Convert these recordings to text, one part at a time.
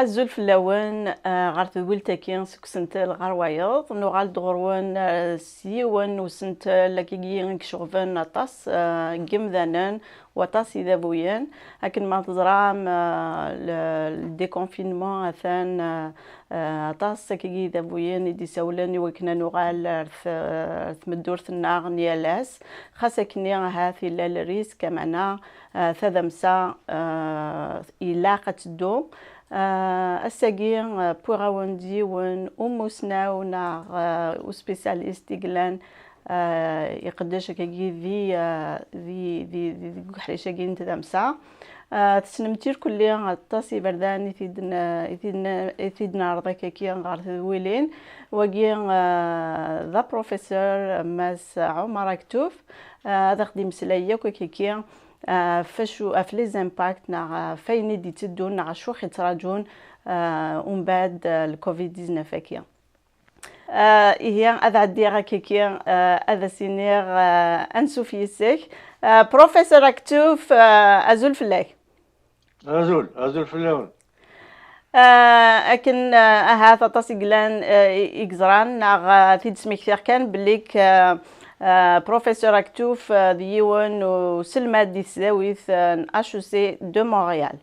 الزول في اللون غار تقول تاكين سكسنت الغروايض نوغال دغروان سيوان وسنت لكي شغفان طاس جيم ذانان وطاس إذا بوين لكن ما تزرام الديكونفينمون أثان طاس كي إذا بوين يدي سولاني وكنا نوغال مدورة الناغ نيالاس خاصة كني هاثي الريسك معنا ثذا مسا إلاقة الدوم الساقين بوغاوندي ون أموسنا وسبيسياليست يقلان يقدش كي ذي حريشة جين تدمسا تسنمتير كليا الطاسي بردان يثيدنا رضا كي غار ذويلين وجين ذا بروفيسور ماس عمر كتوف هذا خديم سلايا كي فشو افلي زامباكت نا فين دي تدون نا شو خيتراجون ومن بعد الكوفيد 19 كيا هي هذا ديرا كيكيا هذا سينير انسو فيسك بروفيسور اكتوف ازول فلاك ازول فلاون لكن هذا تاسيغلان اكزران نا في تسميك كان بليك بروفيسور اكتوف ديوان وسلمى ديساويث HEC de Montréal.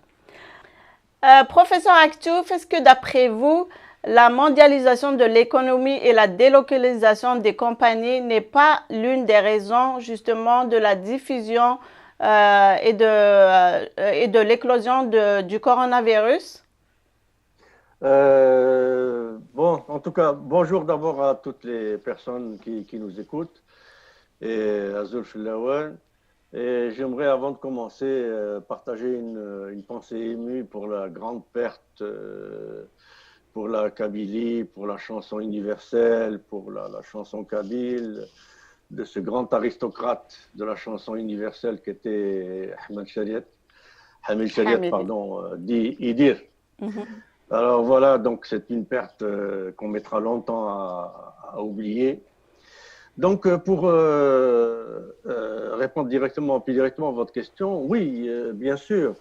Professeur Aktouf, est-ce que d'après vous, la mondialisation de l'économie et la délocalisation des compagnies n'est pas l'une des raisons justement de la diffusion et de l'éclosion du coronavirus? Bon, en tout cas, bonjour d'abord à toutes les personnes qui nous écoutent. Et Azul Filawan. Et j'aimerais, avant de commencer, partager une pensée émue pour la grande perte pour la Kabylie, pour la chanson universelle, pour la chanson kabyle, de ce grand aristocrate de la chanson universelle qui était Hamid Shariat, pardon, dit Idir. Alors voilà, donc c'est une perte qu'on mettra longtemps à oublier. Donc, pour répondre plus directement à votre question, oui, bien sûr,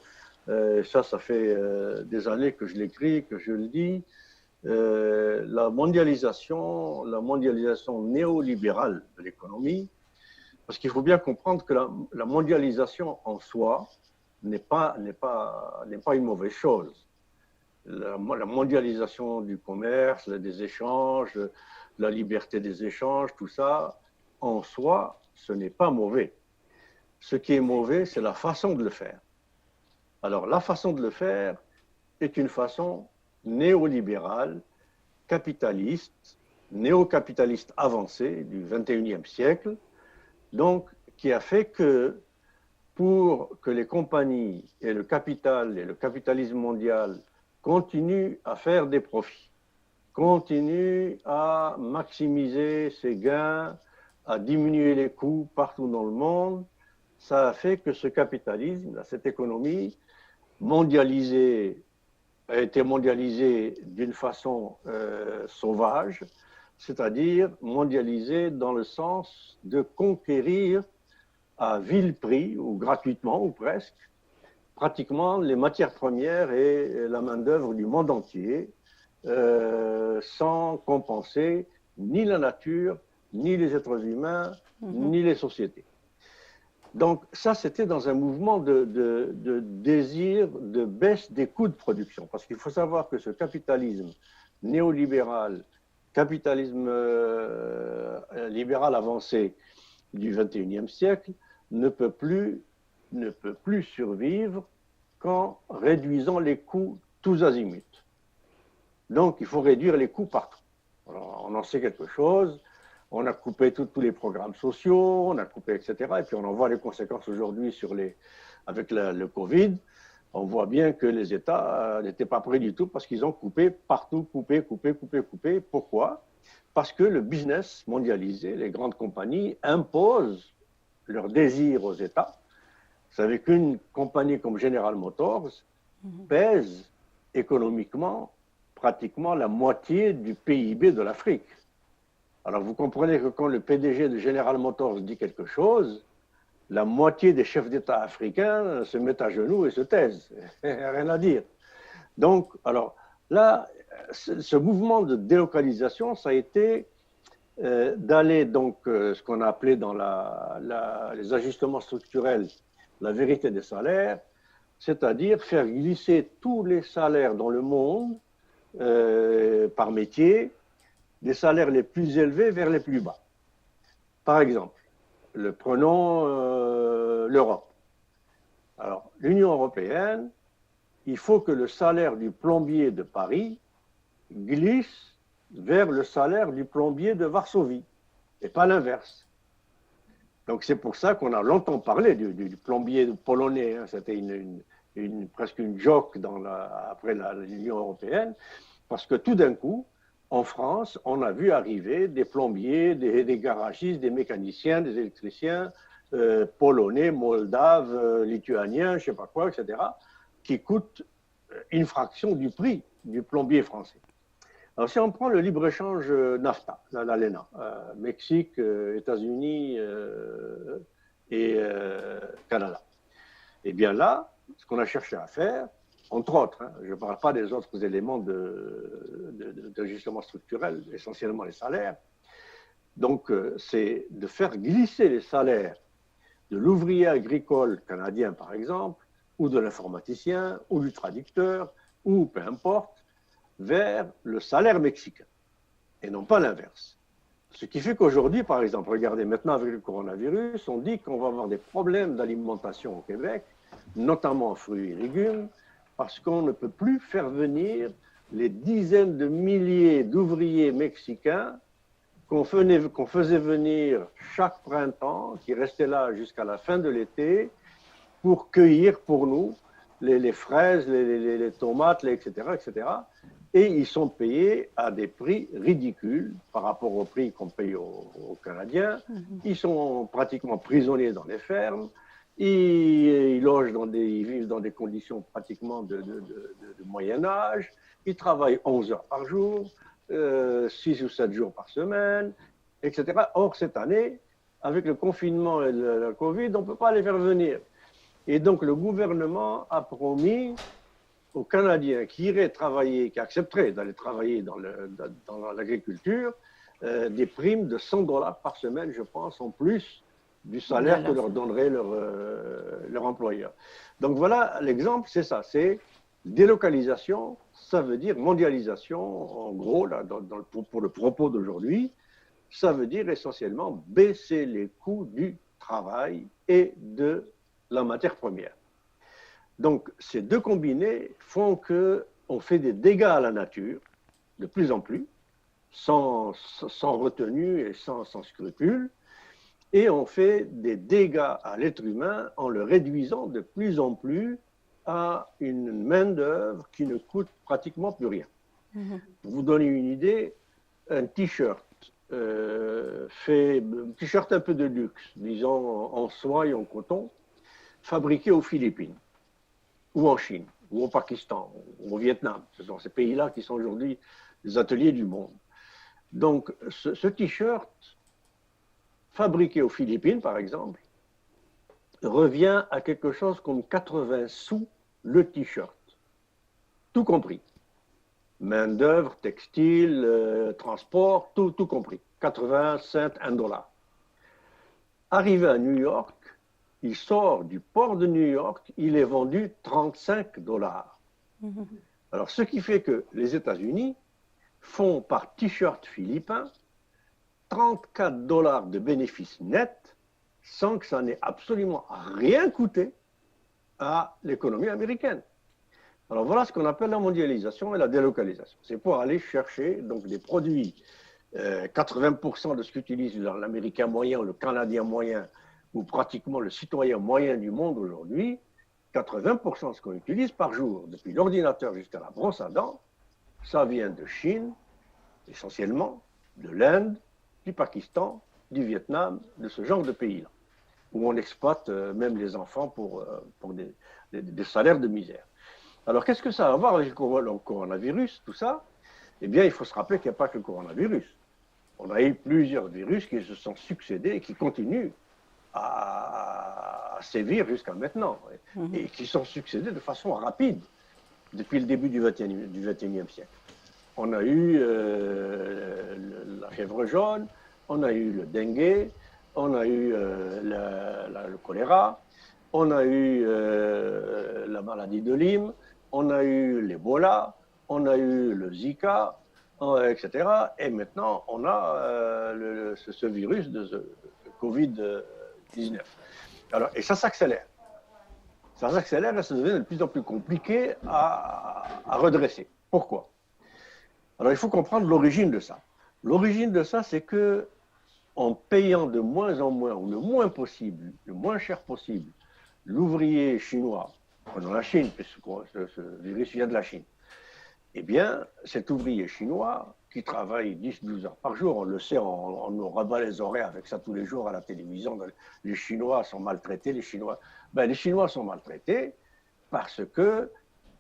ça fait des années que je l'écris, que je le dis. La mondialisation néolibérale de l'économie, parce qu'il faut bien comprendre que la mondialisation en soi n'est pas une mauvaise chose. La mondialisation du commerce, des échanges, la liberté des échanges, tout ça, en soi, ce n'est pas mauvais. Ce qui est mauvais, c'est la façon de le faire. Alors, la façon de le faire est une façon néolibérale, capitaliste, néocapitaliste avancée du XXIe siècle, donc qui a fait que pour que les compagnies et le capital et le capitalisme mondial continuent à faire des profits, continue à maximiser ses gains, à diminuer les coûts partout dans le monde, ça a fait que ce capitalisme, cette économie mondialisée, a été mondialisée d'une façon sauvage, c'est-à-dire mondialisée dans le sens de conquérir à vil prix, ou gratuitement, ou presque, pratiquement les matières premières et la main-d'œuvre du monde entier, sans compenser ni la nature, ni les êtres humains, ni les sociétés. Donc ça, c'était dans un mouvement de désir de baisse des coûts de production. Parce qu'il faut savoir que ce capitalisme néolibéral, capitalisme libéral avancé du XXIe siècle ne peut plus survivre qu'en réduisant les coûts tous azimuts. Donc, il faut réduire les coûts partout. Alors, on en sait quelque chose. On a coupé tous les programmes sociaux, on a coupé, etc. Et puis, on en voit les conséquences aujourd'hui avec le Covid. On voit bien que les États n'étaient pas prêts du tout parce qu'ils ont coupé partout, coupé. Pourquoi? Parce que le business mondialisé, les grandes compagnies, imposent leur désir aux États. Vous savez qu'une compagnie comme General Motors pèse économiquement pratiquement la moitié du PIB de l'Afrique. Alors vous comprenez que quand le PDG de General Motors dit quelque chose, la moitié des chefs d'État africains se mettent à genoux et se taisent. Rien à dire. Donc, alors, Là, ce mouvement de délocalisation, ça a été d'aller donc ce qu'on a appelé dans les ajustements structurels la vérité des salaires, c'est-à-dire faire glisser tous les salaires dans le monde par métier, des salaires les plus élevés vers les plus bas. Par exemple, prenons l'Europe. Alors, l'Union européenne, il faut que le salaire du plombier de Paris glisse vers le salaire du plombier de Varsovie, et pas l'inverse. Donc c'est pour ça qu'on a longtemps parlé du plombier polonais. Hein. C'était presque une joke après l'Union européenne, parce que tout d'un coup, en France, on a vu arriver des plombiers, des garagistes, des mécaniciens, des électriciens polonais, moldaves, lituaniens, je ne sais pas quoi, etc., qui coûtent une fraction du prix du plombier français. Alors, si on prend le libre-échange NAFTA, l'ALENA, Mexique, États-Unis et Canada, eh bien là, ce qu'on a cherché à faire, entre autres, hein, je ne parle pas des autres éléments d'ajustement structurel, essentiellement les salaires, donc c'est de faire glisser les salaires de l'ouvrier agricole canadien, par exemple, ou de l'informaticien, ou du traducteur, ou peu importe, vers le salaire mexicain, et non pas l'inverse. Ce qui fait qu'aujourd'hui, par exemple, regardez, maintenant avec le coronavirus, on dit qu'on va avoir des problèmes d'alimentation au Québec, notamment en fruits et légumes, parce qu'on ne peut plus faire venir les dizaines de milliers d'ouvriers mexicains qu'on faisait venir chaque printemps, qui restaient là jusqu'à la fin de l'été, pour cueillir pour nous les fraises, les tomates, etc., etc. Et ils sont payés à des prix ridicules par rapport aux prix qu'on paye aux Canadiens. Ils sont pratiquement prisonniers dans les fermes. Ils vivent dans des conditions pratiquement de Moyen-Âge. Ils travaillent 11 heures par jour, 6 ou 7 jours par semaine, etc. Or, cette année, avec le confinement et la Covid, on ne peut pas les faire venir. Et donc, le gouvernement a promis aux Canadiens qui iraient travailler, qui accepteraient d'aller travailler dans l'agriculture, des primes de 100 $ par semaine, je pense, en plus du salaire que leur donnerait leur employeur. Donc voilà, l'exemple, c'est ça, c'est délocalisation, ça veut dire mondialisation, en gros, là, pour le propos d'aujourd'hui, ça veut dire essentiellement baisser les coûts du travail et de la matière première. Donc, ces deux combinés font qu'on fait des dégâts à la nature, de plus en plus, sans retenue et sans scrupule, et on fait des dégâts à l'être humain en le réduisant de plus en plus à une main-d'œuvre qui ne coûte pratiquement plus rien. Pour vous donner une idée, un t-shirt, un t-shirt un peu de luxe, disons en soie et en coton, fabriqué aux Philippines, ou en Chine, ou au Pakistan, ou au Vietnam. Ce sont ces pays-là qui sont aujourd'hui les ateliers du monde. Donc, ce t-shirt, fabriqué aux Philippines, par exemple, revient à quelque chose comme 80 sous le t-shirt, tout compris. Main-d'œuvre, textile, transport, tout compris. 80 cents, $1. Arrivé à New York, il sort du port de New York, il est vendu 35 $. Alors, ce qui fait que les États-Unis font par t-shirt philippin 34 $ de bénéfices nets sans que ça n'ait absolument rien coûté à l'économie américaine. Alors, voilà ce qu'on appelle la mondialisation et la délocalisation. C'est pour aller chercher donc, des produits, 80% de ce qu'utilise l'Américain moyen, le Canadien moyen, ou pratiquement le citoyen moyen du monde aujourd'hui, 80% de ce qu'on utilise par jour, depuis l'ordinateur jusqu'à la brosse à dents, ça vient de Chine, essentiellement, de l'Inde, du Pakistan, du Vietnam, de ce genre de pays-là, où on exploite même les enfants pour des salaires de misère. Alors, qu'est-ce que ça a à voir avec le coronavirus, tout ça? Eh bien, il faut se rappeler qu'il n'y a pas que le coronavirus. On a eu plusieurs virus qui se sont succédés et qui continuent à sévir jusqu'à maintenant, et qui sont succédés de façon rapide. depuis le début du XXIe siècle. On a eu la fièvre jaune, on a eu le dengue, on a eu le choléra, on a eu la maladie de Lyme, on a eu l'Ebola, on a eu le Zika, etc. Et maintenant, on a ce virus de Covid-19. Alors, et ça s'accélère. Ça s'accélère et ça devient de plus en plus compliqué à redresser. Pourquoi? Alors, il faut comprendre l'origine de ça. L'origine de ça, c'est que en payant de moins en moins, ou le moins possible, le moins cher possible, l'ouvrier chinois, prenons la Chine, puisque ce virus vient de la Chine, eh bien, cet ouvrier chinois qui travaille 10-12 heures par jour, on le sait, on nous rabat les oreilles avec ça tous les jours à la télévision, les Chinois sont maltraités, les Chinois sont maltraités parce que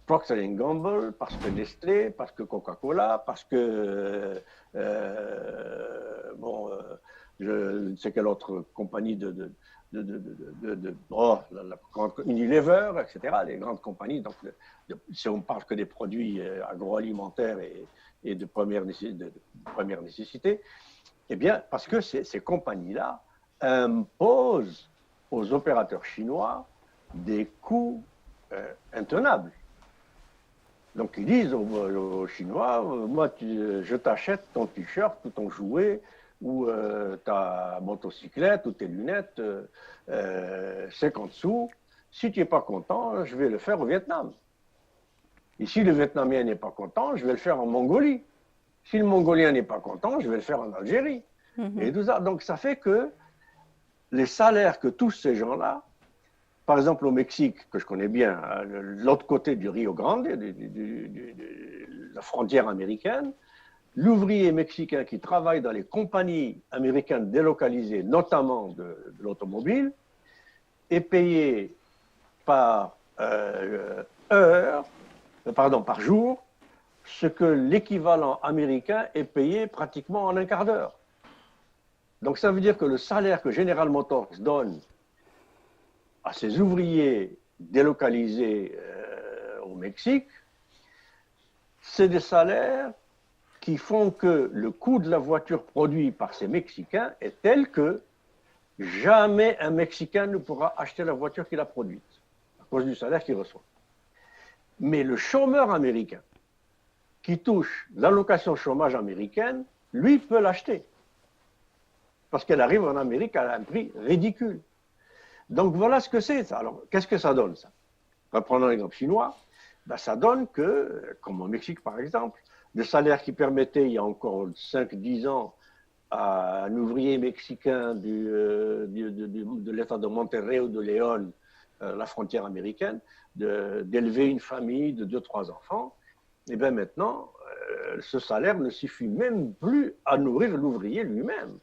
Procter & Gamble, parce que Nestlé, parce que Coca-Cola, parce que, je ne sais quelle autre compagnie Unilever, etc., les grandes compagnies. Donc, si on parle que des produits agroalimentaires et de première nécessité, eh bien, parce que ces compagnies-là imposent aux opérateurs chinois des coûts intenables. Donc, ils disent aux Chinois, moi, je t'achète ton t-shirt ou ton jouet ou ta motocyclette ou tes lunettes, 50 sous. Si tu n'es pas content, je vais le faire au Vietnam. Et si le Vietnamien n'est pas content, je vais le faire en Mongolie. Si le Mongolien n'est pas content, je vais le faire en Algérie. Et tout ça. Donc, ça fait que les salaires que touchent ces gens-là, par exemple, au Mexique, que je connais bien, l'autre côté du Rio Grande, de la frontière américaine, l'ouvrier mexicain qui travaille dans les compagnies américaines délocalisées, notamment de l'automobile, est payé par par jour, ce que l'équivalent américain est payé pratiquement en un quart d'heure. Donc ça veut dire que le salaire que General Motors donne à ses ouvriers délocalisés au Mexique, c'est des salaires qui font que le coût de la voiture produite par ces Mexicains est tel que jamais un Mexicain ne pourra acheter la voiture qu'il a produite à cause du salaire qu'il reçoit. Mais le chômeur américain qui touche l'allocation chômage américaine, lui peut l'acheter parce qu'elle arrive en Amérique à un prix ridicule. Donc voilà ce que c'est. Alors, qu'est-ce que ça donne, ça? Reprenons l'exemple chinois. Ben, ça donne que, comme au Mexique par exemple, le salaire qui permettait il y a encore 5-10 ans à un ouvrier mexicain de l'état de Monterrey ou de León, la frontière américaine, d'élever une famille de 2-3 enfants, et bien maintenant, ce salaire ne suffit même plus à nourrir l'ouvrier lui-même.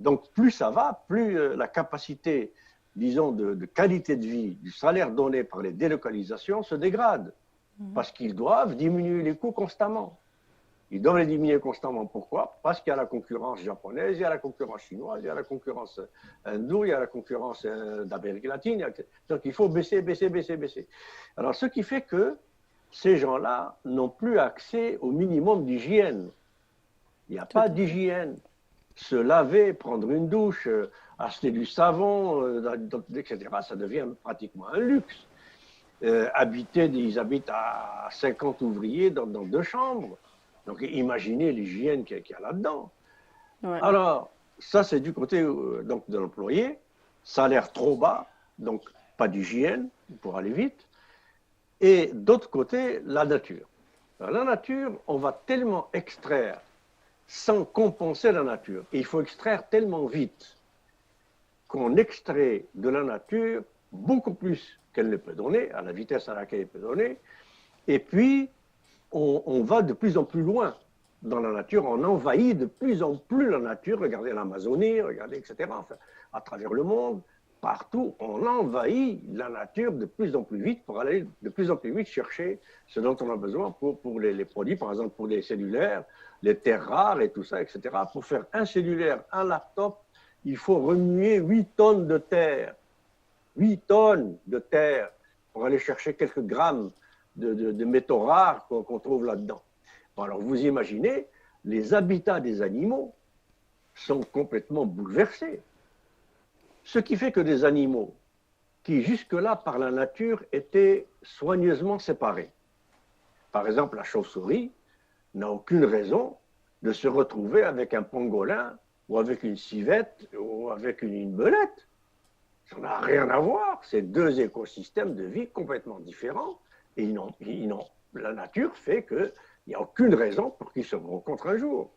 Donc plus ça va, plus la capacité, disons, de qualité de vie du salaire donné par les délocalisations se dégrade. Parce qu'ils doivent diminuer les coûts constamment. Ils doivent les diminuer constamment. Pourquoi? Parce qu'il y a la concurrence japonaise, il y a la concurrence chinoise, il y a la concurrence hindoue, il y a la concurrence d'Amérique latine. Donc il faut baisser. Alors ce qui fait que ces gens-là n'ont plus accès au minimum d'hygiène. Il n'y a pas d'hygiène. Se laver, prendre une douche, acheter du savon, etc., ça devient pratiquement un luxe. Ils habitent à 50 ouvriers dans 2 chambres. Donc imaginez l'hygiène qu'il y a là-dedans. Ouais. Alors, ça c'est du côté donc, de l'employé, salaire trop bas, donc pas d'hygiène pour aller vite. Et d'autre côté, la nature. Alors, la nature, on va tellement extraire sans compenser la nature. Et il faut extraire tellement vite qu'on extrait de la nature beaucoup plus qu'elle ne peut donner, à la vitesse à laquelle elle peut donner. Et puis, on va de plus en plus loin dans la nature, on envahit de plus en plus la nature. Regardez l'Amazonie, regardez, etc. Enfin, à travers le monde, partout, on envahit la nature de plus en plus vite pour aller de plus en plus vite chercher ce dont on a besoin pour les produits, par exemple pour les cellulaires, les terres rares et tout ça, etc. Pour faire un cellulaire, un laptop, il faut remuer 8 tonnes de terre. 8 tonnes de terre pour aller chercher quelques grammes de métaux rares qu'on trouve là-dedans. Bon, alors vous imaginez, les habitats des animaux sont complètement bouleversés. Ce qui fait que des animaux qui jusque-là, par la nature, étaient soigneusement séparés. Par exemple, la chauve-souris n'a aucune raison de se retrouver avec un pangolin ou avec une civette ou avec une belette. Ça n'a rien à voir. C'est deux écosystèmes de vie complètement différents. Et la nature fait qu'il n'y a aucune raison pour qu'ils se rencontrent un jour.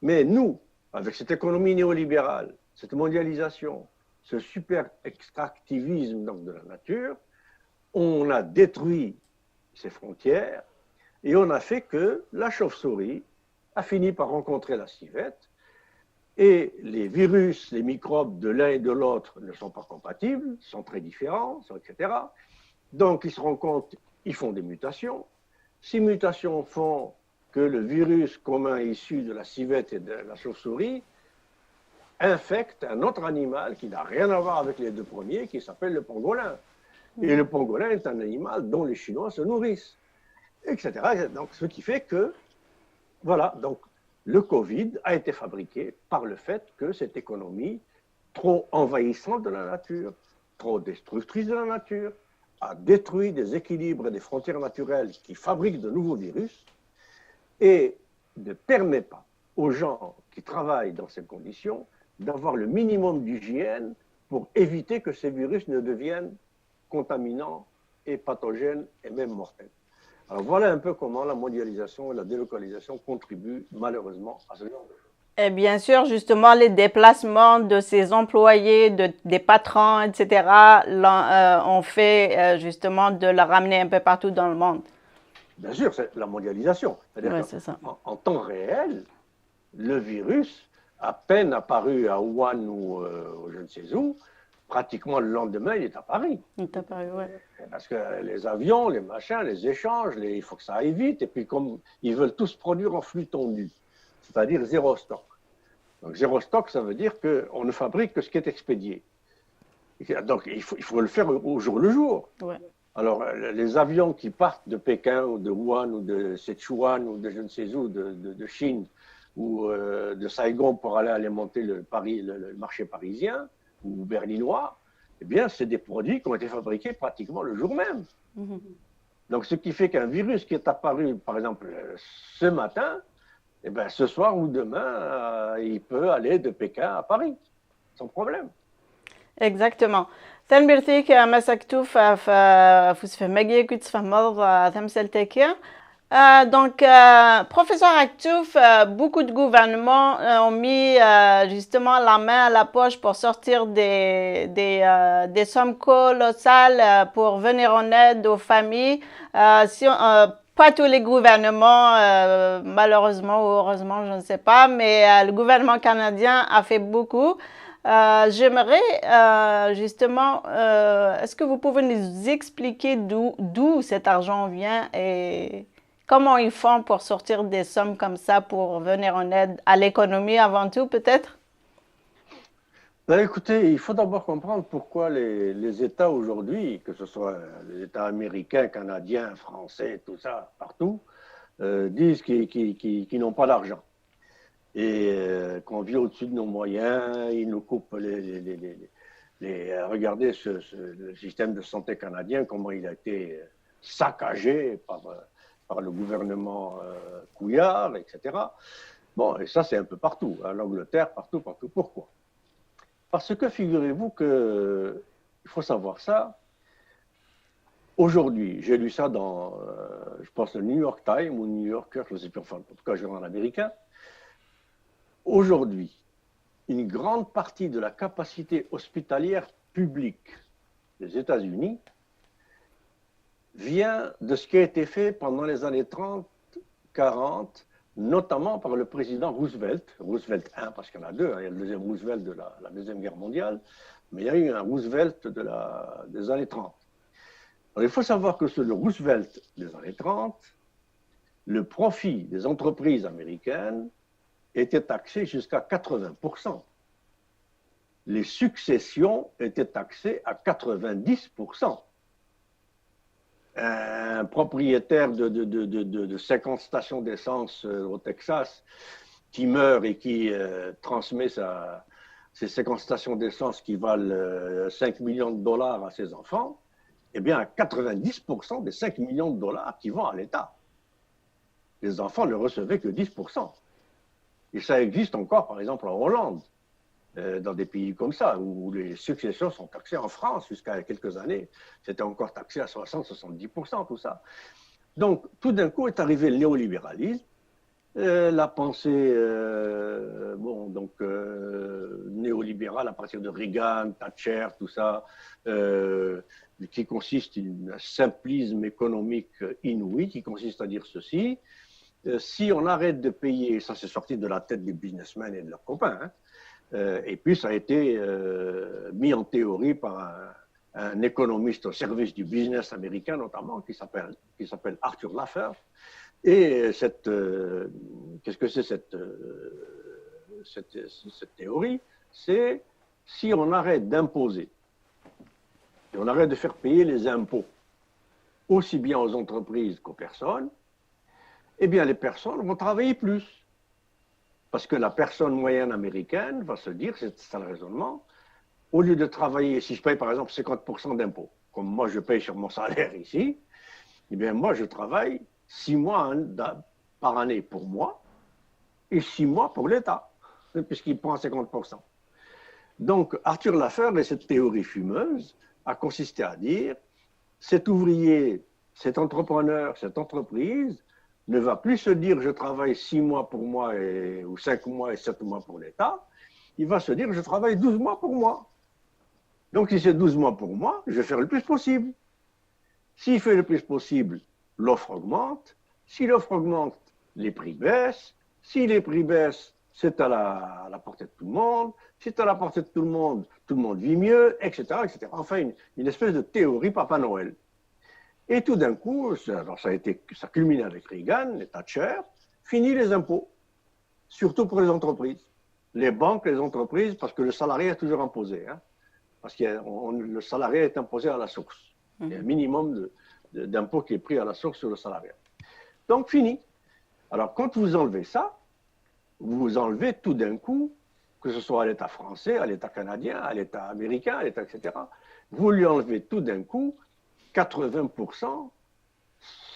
Mais nous, avec cette économie néolibérale, cette mondialisation, ce super extractivisme donc, de la nature, on a détruit ces frontières et on a fait que la chauve-souris a fini par rencontrer la civette et les virus, les microbes de l'un et de l'autre ne sont pas compatibles, sont très différents, etc. Donc ils se rencontrent, ils font des mutations. Ces mutations font que le virus commun issu de la civette et de la chauve-souris infecte un autre animal qui n'a rien à voir avec les deux premiers, qui s'appelle le pangolin. Et le pangolin est un animal dont les Chinois se nourrissent, etc. Donc, ce qui fait que, voilà, donc le Covid a été fabriqué par le fait que cette économie trop envahissante de la nature, trop destructrice de la nature, a détruit des équilibres et des frontières naturelles qui fabriquent de nouveaux virus et ne permet pas aux gens qui travaillent dans ces conditions d'avoir le minimum d'hygiène pour éviter que ces virus ne deviennent contaminants et pathogènes et même mortels. Alors voilà un peu comment la mondialisation et la délocalisation contribuent malheureusement à ce genre de choses. Et bien sûr, justement, les déplacements de ces employés, des patrons, etc., ont fait justement de le ramener un peu partout dans le monde. Bien sûr, c'est la mondialisation. C'est-à-dire en temps réel, le virus, à peine apparu à Wuhan ou je ne sais où, pratiquement le lendemain, il est à Paris. Il est à Paris, oui. Parce que les avions, les machins, les échanges, il faut que ça aille vite. Et puis, comme ils veulent tous produire en flux tendu, c'est-à-dire zéro stock. Donc, zéro stock, ça veut dire qu'on ne fabrique que ce qui est expédié. Donc, il faut le faire au jour le jour. Ouais. Alors, les avions qui partent de Pékin ou de Wuhan ou de Sichuan ou de je ne sais où, de Chine ou de Saigon pour aller alimenter le marché parisien ou berlinois, eh bien, c'est des produits qui ont été fabriqués pratiquement le jour même. Mm-hmm. Donc, ce qui fait qu'un virus qui est apparu, par exemple, ce matin, eh bien, ce soir ou demain, il peut aller de Pékin à Paris, sans problème. Exactement. تنبرتيك مسكتو فمجيك تفهمض تمثلتك. Donc, professeur Aktouf, beaucoup de gouvernements ont mis justement la main à la poche pour sortir des sommes colossales pour venir en aide aux familles. Pas tous les gouvernements, malheureusement ou heureusement, je ne sais pas, mais le gouvernement canadien a fait beaucoup. J'aimerais justement, est-ce que vous pouvez nous expliquer d'où cet argent vient et comment ils font pour sortir des sommes comme ça pour venir en aide à l'économie avant tout, peut-être? Ben écoutez, il faut d'abord comprendre pourquoi les États aujourd'hui, que ce soit les États américains, canadiens, français, tout ça, partout, disent qu'ils n'ont pas d'argent. Et qu'on vit au-dessus de nos moyens, ils nous coupent regardez le système de santé canadien, comment il a été saccagé par le gouvernement Couillard, etc. Bon, et ça c'est un peu partout, hein, l'Angleterre, partout. Pourquoi? Parce que figurez-vous que, il faut savoir ça, aujourd'hui, j'ai lu ça dans, je pense, le New York Times ou New Yorker, je ne sais plus, enfin, en tout cas, journal américain. Aujourd'hui, une grande partie de la capacité hospitalière publique des États-Unis vient de ce qui a été fait pendant les années 30, 40, notamment par le président Roosevelt 1, parce qu'il y en a deux, hein, il y a le deuxième Roosevelt de la Deuxième Guerre mondiale, mais il y a eu un Roosevelt des années 30. Alors, il faut savoir que sur le Roosevelt des années 30, le profit des entreprises américaines était taxé jusqu'à 80%. Les successions étaient taxées à 90%. un propriétaire de 50 stations d'essence au Texas qui meurt et qui transmet ces 50 stations d'essence qui valent 5 millions de dollars à ses enfants, eh bien, 90% des 5 millions de dollars qui vont à l'État. Les enfants ne recevaient que 10%. Et ça existe encore, par exemple, en Hollande, dans des pays comme ça, où les successions sont taxées. En France, jusqu'à quelques années, c'était encore taxé à 60-70%, tout ça. Donc, tout d'un coup est arrivé le néolibéralisme, la pensée néolibérale à partir de Reagan, Thatcher, tout ça, qui consiste en un simplisme économique inouï, qui consiste à dire ceci. Si on arrête de payer, ça c'est sorti de la tête des businessmen et de leurs copains, hein, et puis ça a été mis en théorie par un économiste au service du business américain notamment, qui s'appelle Arthur Laffer. Et qu'est-ce que c'est cette théorie? C'est si on arrête d'imposer, et on arrête de faire payer les impôts, aussi bien aux entreprises qu'aux personnes, eh bien les personnes vont travailler plus. Parce que la personne moyenne américaine va se dire, c'est ça le raisonnement, au lieu de travailler, si je paye par exemple 50% d'impôts, comme moi je paye sur mon salaire ici, eh bien moi je travaille 6 mois par année pour moi et 6 mois pour l'État, puisqu'il prend 50%. Donc Arthur Laffer et cette théorie fumeuse a consisté à dire, cet ouvrier, cet entrepreneur, cette entreprise ne va plus se dire je travaille 6 mois pour moi ou 5 mois et 7 mois pour l'État, il va se dire je travaille 12 mois pour moi. Donc si c'est 12 mois pour moi, je vais faire le plus possible. S'il fait le plus possible, l'offre augmente. Si l'offre augmente, les prix baissent. Si les prix baissent, c'est à la portée de tout le monde. Si c'est à la portée de tout le monde vit mieux, etc. etc. Enfin, une espèce de théorie Papa Noël. Et tout d'un coup, ça culmine avec Reagan et Thatcher, fini les impôts, surtout pour les entreprises. Les banques, les entreprises, parce que le salarié est toujours imposé. Hein, parce que le salarié est imposé à la source. Il y a un minimum d'impôt qui est pris à la source sur le salarié. Donc, fini. Alors, quand vous enlevez ça, vous enlevez tout d'un coup, que ce soit à l'État français, à l'État canadien, à l'État américain, à l'État, etc., vous lui enlevez tout d'un coup 80%,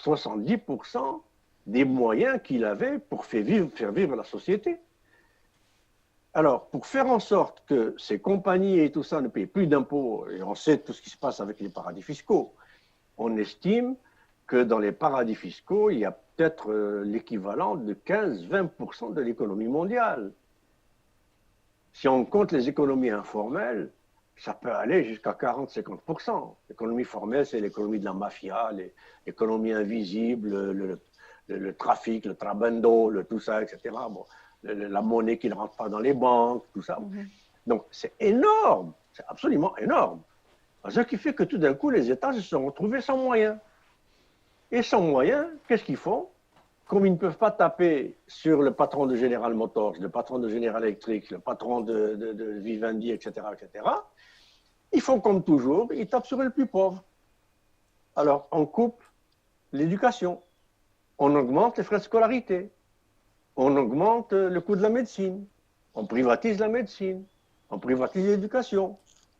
70% des moyens qu'il avait pour faire vivre la société. Alors, pour faire en sorte que ces compagnies et tout ça ne payent plus d'impôts, et on sait tout ce qui se passe avec les paradis fiscaux, on estime que dans les paradis fiscaux, il y a peut-être l'équivalent de 15-20% de l'économie mondiale. Si on compte les économies informelles, ça peut aller jusqu'à 40-50%. L'économie formelle, c'est l'économie de la mafia, l'économie invisible, le trafic, le trabando, tout ça, etc. Bon, la monnaie qui ne rentre pas dans les banques, tout ça. Donc, c'est énorme, c'est absolument énorme. Ce qui fait que tout d'un coup, les États se sont retrouvés sans moyens. Et sans moyens, qu'est-ce qu'ils font? Comme ils ne peuvent pas taper sur le patron de General Motors, le patron de General Electric, le patron de Vivendi, etc., etc., ils font comme toujours, ils tapent sur le plus pauvre. Alors, on coupe l'éducation, on augmente les frais de scolarité, on augmente le coût de la médecine, on privatise la médecine, on privatise l'éducation,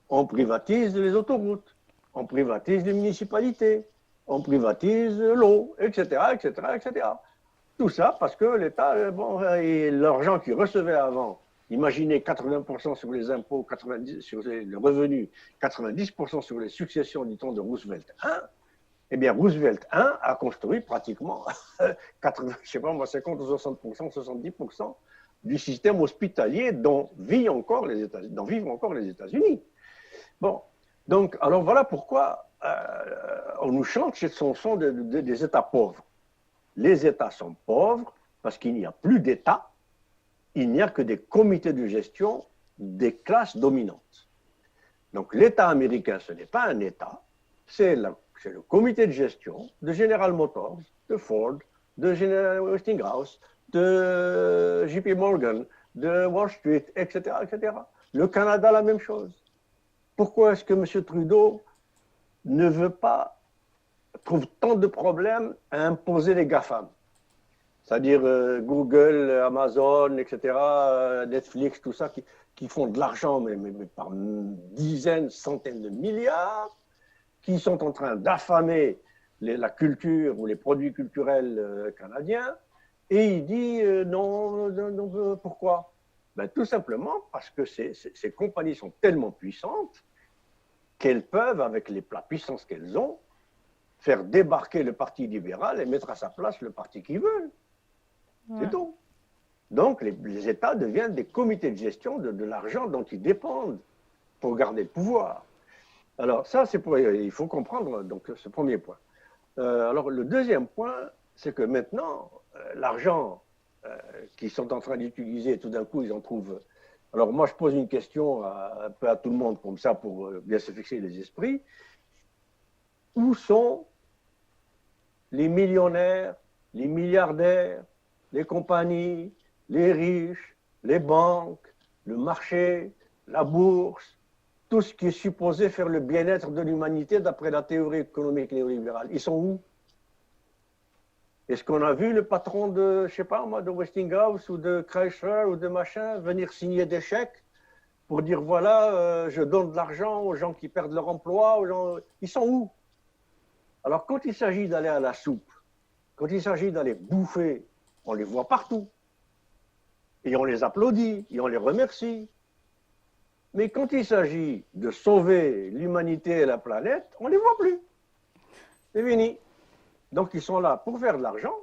on privatise les autoroutes, on privatise les municipalités, on privatise l'eau, etc., etc., etc. Tout ça parce que l'État, l'argent qu'il recevait avant, imaginez 80% sur les impôts, 90% sur les revenus, 90% sur les successions du temps de Roosevelt I, eh bien Roosevelt I a construit pratiquement 80, je sais pas moi, 50 ou 60%, 70% du système hospitalier dont vivent encore les États-Unis. Bon, donc, alors voilà pourquoi on nous chante cette chanson des États pauvres. Les États sont pauvres parce qu'il n'y a plus d'État, il n'y a que des comités de gestion des classes dominantes. Donc l'État américain, ce n'est pas un État, c'est le comité de gestion de General Motors, de Ford, de General Westinghouse, de JP Morgan, de Wall Street, etc., etc. Le Canada, la même chose. Pourquoi est-ce que M. Trudeau ne veut pas trouvent tant de problèmes à imposer les GAFAM. C'est-à-dire Google, Amazon, etc., Netflix, tout ça, qui font de l'argent, mais par dizaines, centaines de milliards, qui sont en train d'affamer la culture ou les produits culturels canadiens. Et il dit non, pourquoi? Ben, tout simplement parce que ces compagnies sont tellement puissantes qu'elles peuvent, avec la puissance qu'elles ont, faire débarquer le Parti libéral et mettre à sa place le parti qu'ils veulent. Ouais. C'est tout. Donc, les États deviennent des comités de gestion de l'argent dont ils dépendent pour garder le pouvoir. Alors, ça, il faut comprendre donc, ce premier point. Alors, le deuxième point, c'est que maintenant, l'argent qu'ils sont en train d'utiliser, tout d'un coup, ils en trouvent. Alors, moi, je pose une question un peu à tout le monde, comme ça, pour bien se fixer les esprits. Où sont les millionnaires, les milliardaires, les compagnies, les riches, les banques, le marché, la bourse, tout ce qui est supposé faire le bien-être de l'humanité d'après la théorie économique néolibérale? Ils sont où? Est-ce qu'on a vu le patron de, je sais pas moi, de Westinghouse ou de Chrysler ou de machin venir signer des chèques pour dire voilà, je donne de l'argent aux gens qui perdent leur emploi, aux gens... Ils sont où? Alors quand il s'agit d'aller à la soupe, quand il s'agit d'aller bouffer, on les voit partout. Et on les applaudit, et on les remercie. Mais quand il s'agit de sauver l'humanité et la planète, on ne les voit plus. C'est fini. Donc ils sont là pour faire de l'argent.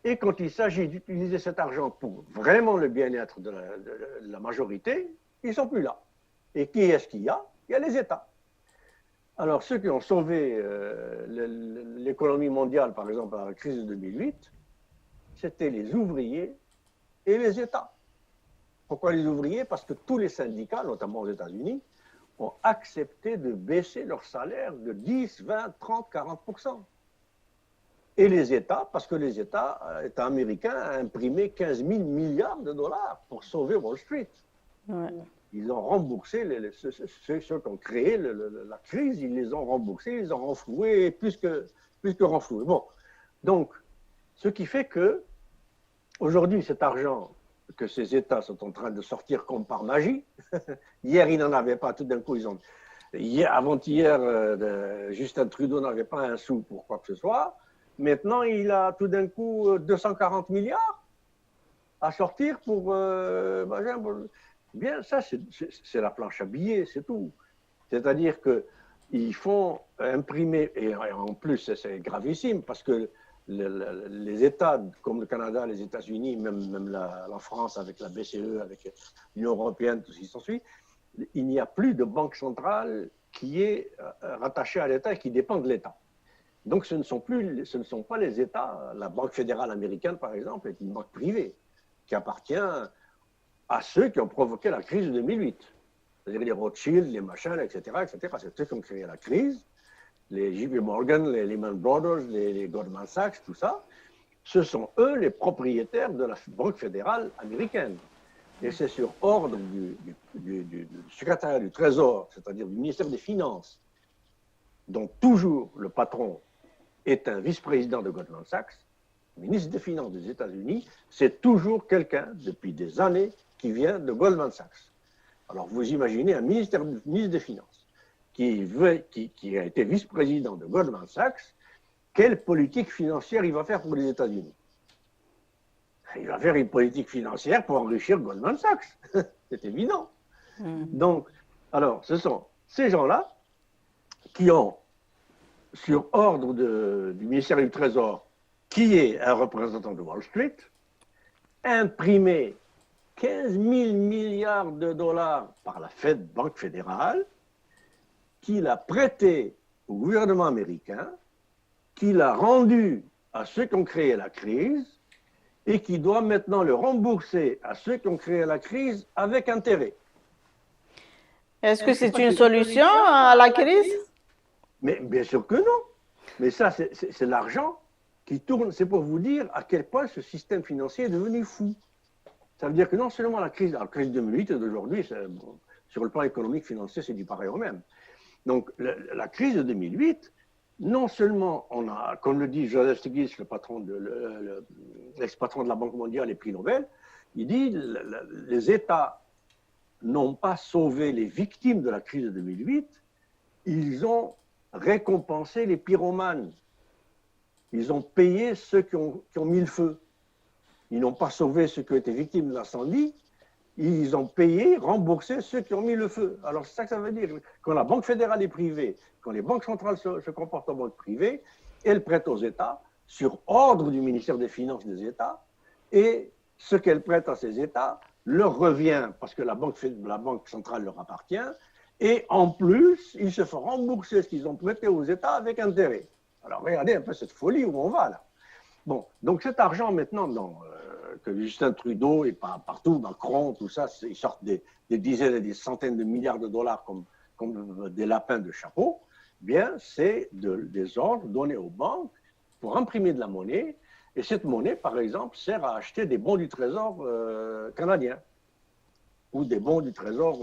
Et quand il s'agit d'utiliser cet argent pour vraiment le bien-être de la majorité, ils ne sont plus là. Et qui est-ce qu'il y a? Il y a les États. Alors ceux qui ont sauvé l'économie mondiale, par exemple, à la crise de 2008, c'était les ouvriers et les États. Pourquoi les ouvriers? Parce que tous les syndicats, notamment aux États-Unis, ont accepté de baisser leur salaire de 10, 20, 30, 40%. Et les États, parce que les États américains ont imprimé 15 000 milliards de dollars pour sauver Wall Street. Ouais. Ils ont remboursé, ceux qui ont créé la crise, ils les ont remboursés, ils ont renfloué, plus que renfloué. Bon, donc, ce qui fait que, aujourd'hui, cet argent que ces États sont en train de sortir comme par magie, hier, ils n'en avaient pas, tout d'un coup, ils ont... Avant-hier, Justin Trudeau n'avait pas un sou pour quoi que ce soit. Maintenant, il a tout d'un coup 240 milliards à sortir pour... Bien, ça, c'est la planche à billets, c'est tout. C'est-à-dire qu'ils font imprimer, et en plus, c'est gravissime, parce que les États, comme le Canada, les États-Unis, même la France avec la BCE, avec l'Union européenne, tout ce qui s'ensuit, il n'y a plus de banque centrale qui est rattachée à l'État et qui dépend de l'État. Donc, ce ne sont pas les États. La Banque fédérale américaine, par exemple, est une banque privée qui appartient à ceux qui ont provoqué la crise de 2008. C'est-à-dire les Rothschild, les machins, etc., etc. C'est ceux qui ont créé la crise. Les JP Morgan, les Lehman Brothers, les Goldman Sachs, tout ça. Ce sont eux les propriétaires de la Banque fédérale américaine. Et c'est sur ordre du secrétaire du Trésor, c'est-à-dire du ministère des Finances, dont toujours le patron est un vice-président de Goldman Sachs, ministre des Finances des États-Unis, c'est toujours quelqu'un, depuis des années, qui vient de Goldman Sachs. Alors vous imaginez un ministre des Finances qui a été vice-président de Goldman Sachs, quelle politique financière il va faire pour les États-Unis? Il va faire une politique financière pour enrichir Goldman Sachs. C'est évident. Donc, alors, ce sont ces gens-là qui ont, sur ordre du ministère du Trésor, qui est un représentant de Wall Street, imprimé 15 000 milliards de dollars par la Banque fédérale, qu'il a prêté au gouvernement américain, qu'il a rendu à ceux qui ont créé la crise, et qui doit maintenant le rembourser à ceux qui ont créé la crise avec intérêt. Est-ce que c'est une solution à la crise? Mais bien sûr que non. Mais ça, c'est l'argent qui tourne. C'est pour vous dire à quel point ce système financier est devenu fou. Ça veut dire que non seulement la crise de 2008 et d'aujourd'hui, sur le plan économique, financier, c'est du pareil au même. Donc la crise de 2008, non seulement on a, comme le dit Joseph Stiglitz, l'ex-patron de la Banque mondiale et prix Nobel, il dit les États n'ont pas sauvé les victimes de la crise de 2008, ils ont récompensé les pyromanes. Ils ont payé ceux qui ont mis le feu. Ils n'ont pas sauvé ceux qui ont été victimes de l'incendie, ils ont payé, remboursé ceux qui ont mis le feu. Alors c'est ça que ça veut dire. Quand la Banque fédérale est privée, quand les banques centrales se comportent en banque privée, elles prêtent aux États sur ordre du ministère des Finances des États, et ce qu'elles prêtent à ces États leur revient parce que la banque centrale leur appartient, et en plus, ils se font rembourser ce qu'ils ont prêté aux États avec intérêt. Alors regardez un peu cette folie où on va là. Bon, donc cet argent maintenant que Justin Trudeau et partout, Macron, tout ça, ils sortent des dizaines et des centaines de milliards de dollars comme des lapins de chapeau, bien c'est des ordres donnés aux banques pour imprimer de la monnaie. Et cette monnaie, par exemple, sert à acheter des bons du trésor canadien ou des bons du trésor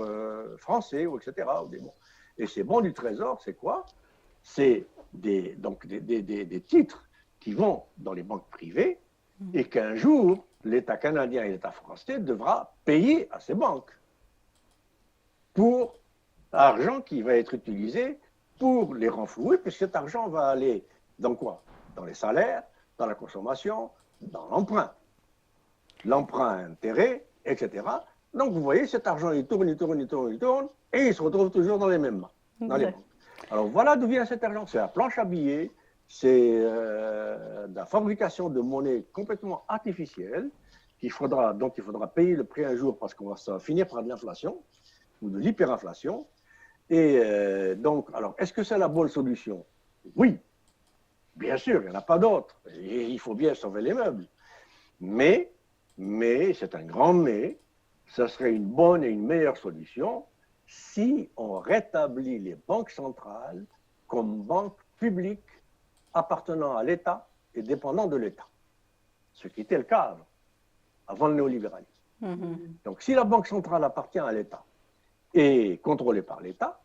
français, ou etc. Ou des bons. Et ces bons du trésor, c'est quoi? C'est des titres qui vont dans les banques privées et qu'un jour, l'État canadien et l'État français devra payer à ces banques pour l'argent qui va être utilisé pour les renflouer, puisque cet argent va aller dans quoi? Dans les salaires, dans la consommation, dans l'emprunt. L'emprunt intérêt, etc. Donc vous voyez, cet argent, il tourne, et il se retrouve toujours dans les mêmes mains, dans les banques. Alors voilà d'où vient cet argent. C'est la planche à billets, c'est de la fabrication de monnaie complètement artificielle dont il faudra payer le prix un jour parce qu'on va finir par de l'inflation ou de l'hyperinflation. Et donc, alors, est-ce que c'est la bonne solution? Oui, bien sûr, il n'y en a pas d'autre. Il faut bien sauver les meubles. Mais, c'est un grand mais, ça serait une bonne et une meilleure solution si on rétablit les banques centrales comme banques publiques appartenant à l'État et dépendant de l'État. Ce qui était le cas avant le néolibéralisme. Donc si la Banque centrale appartient à l'État et contrôlée par l'État,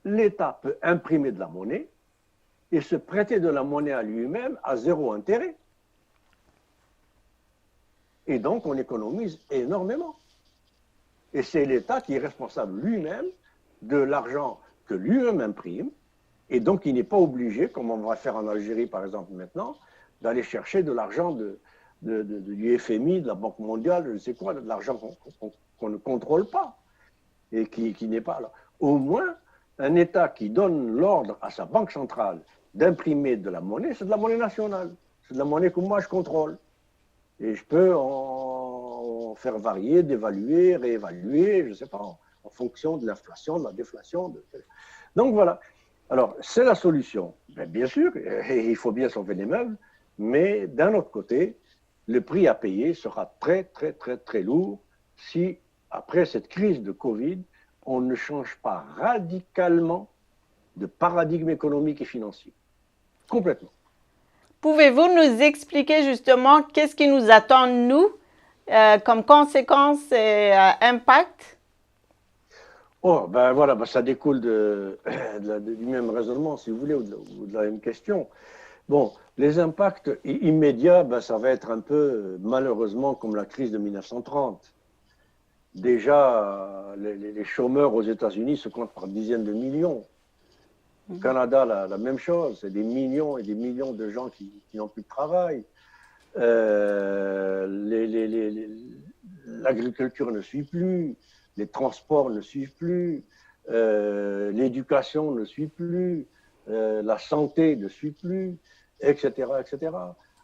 l'État peut imprimer de la monnaie et se prêter de la monnaie à lui-même à zéro intérêt. Et donc on économise énormément. Et c'est l'État qui est responsable lui-même de l'argent que lui-même imprime. Et donc, il n'est pas obligé, comme on va faire en Algérie, par exemple, maintenant, d'aller chercher de l'argent du FMI, de la Banque mondiale, je ne sais quoi, de l'argent qu'on ne contrôle pas et qui n'est pas là. Au moins, un État qui donne l'ordre à sa banque centrale d'imprimer de la monnaie, c'est de la monnaie nationale. C'est de la monnaie que moi, je contrôle. Et je peux en faire varier, dévaluer, réévaluer, je ne sais pas, en fonction de l'inflation, de la déflation. Donc, voilà. Alors, c'est la solution. Bien sûr, il faut bien sauver les meubles, mais d'un autre côté, le prix à payer sera très, très, très, très lourd si, après cette crise de Covid, on ne change pas radicalement de paradigme économique et financier. Complètement. Pouvez-vous nous expliquer justement qu'est-ce qui nous attend, nous, comme conséquence et impact? Oh, ben voilà, ben ça découle du même raisonnement, si vous voulez, ou de la même question. Bon, les impacts immédiats, ben, ça va être un peu, malheureusement, comme la crise de 1930. Déjà, les chômeurs aux États-Unis se comptent par dizaines de millions. Au Canada, la même chose, c'est des millions et des millions de gens qui n'ont plus de travail. L'agriculture ne suit plus, les transports ne suivent plus, l'éducation ne suit plus, la santé ne suit plus, etc., etc.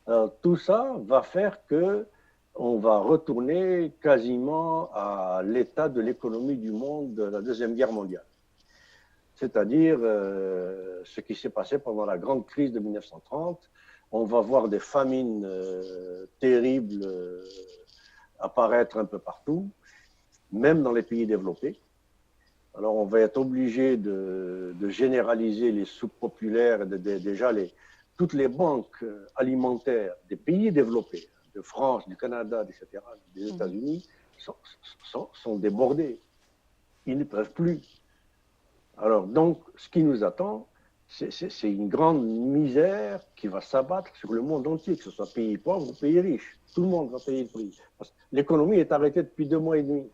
Alors, tout ça va faire que on va retourner quasiment à l'état de l'économie du monde de la Deuxième Guerre mondiale. C'est-à-dire ce qui s'est passé pendant la grande crise de 1930. On va voir des famines terribles apparaître un peu partout, même dans les pays développés. Alors on va être obligé de généraliser les soupes populaires, déjà toutes les banques alimentaires des pays développés, de France, du Canada, etc., des États-Unis, sont débordées. Ils ne peuvent plus. Alors donc, ce qui nous attend, c'est une grande misère qui va s'abattre sur le monde entier, que ce soit pays pauvre ou pays riche. Tout le monde va payer le prix. L'économie est arrêtée depuis 2 mois et demi.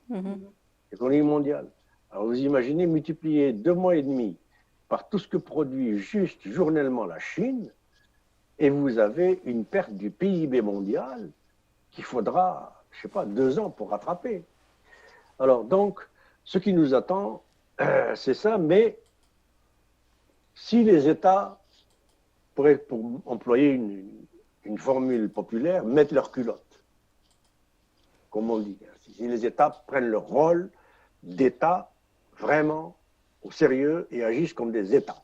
L'économie mondiale. Alors vous imaginez multiplier 2 mois et demi par tout ce que produit juste journellement la Chine, et vous avez une perte du PIB mondial qu'il faudra, je ne sais pas, 2 ans pour rattraper. Alors donc, ce qui nous attend, c'est ça, mais si les États, pour employer une formule populaire, mettent leur culotte, comme on dit, si les États prennent leur rôle d'État vraiment au sérieux et agissent comme des États.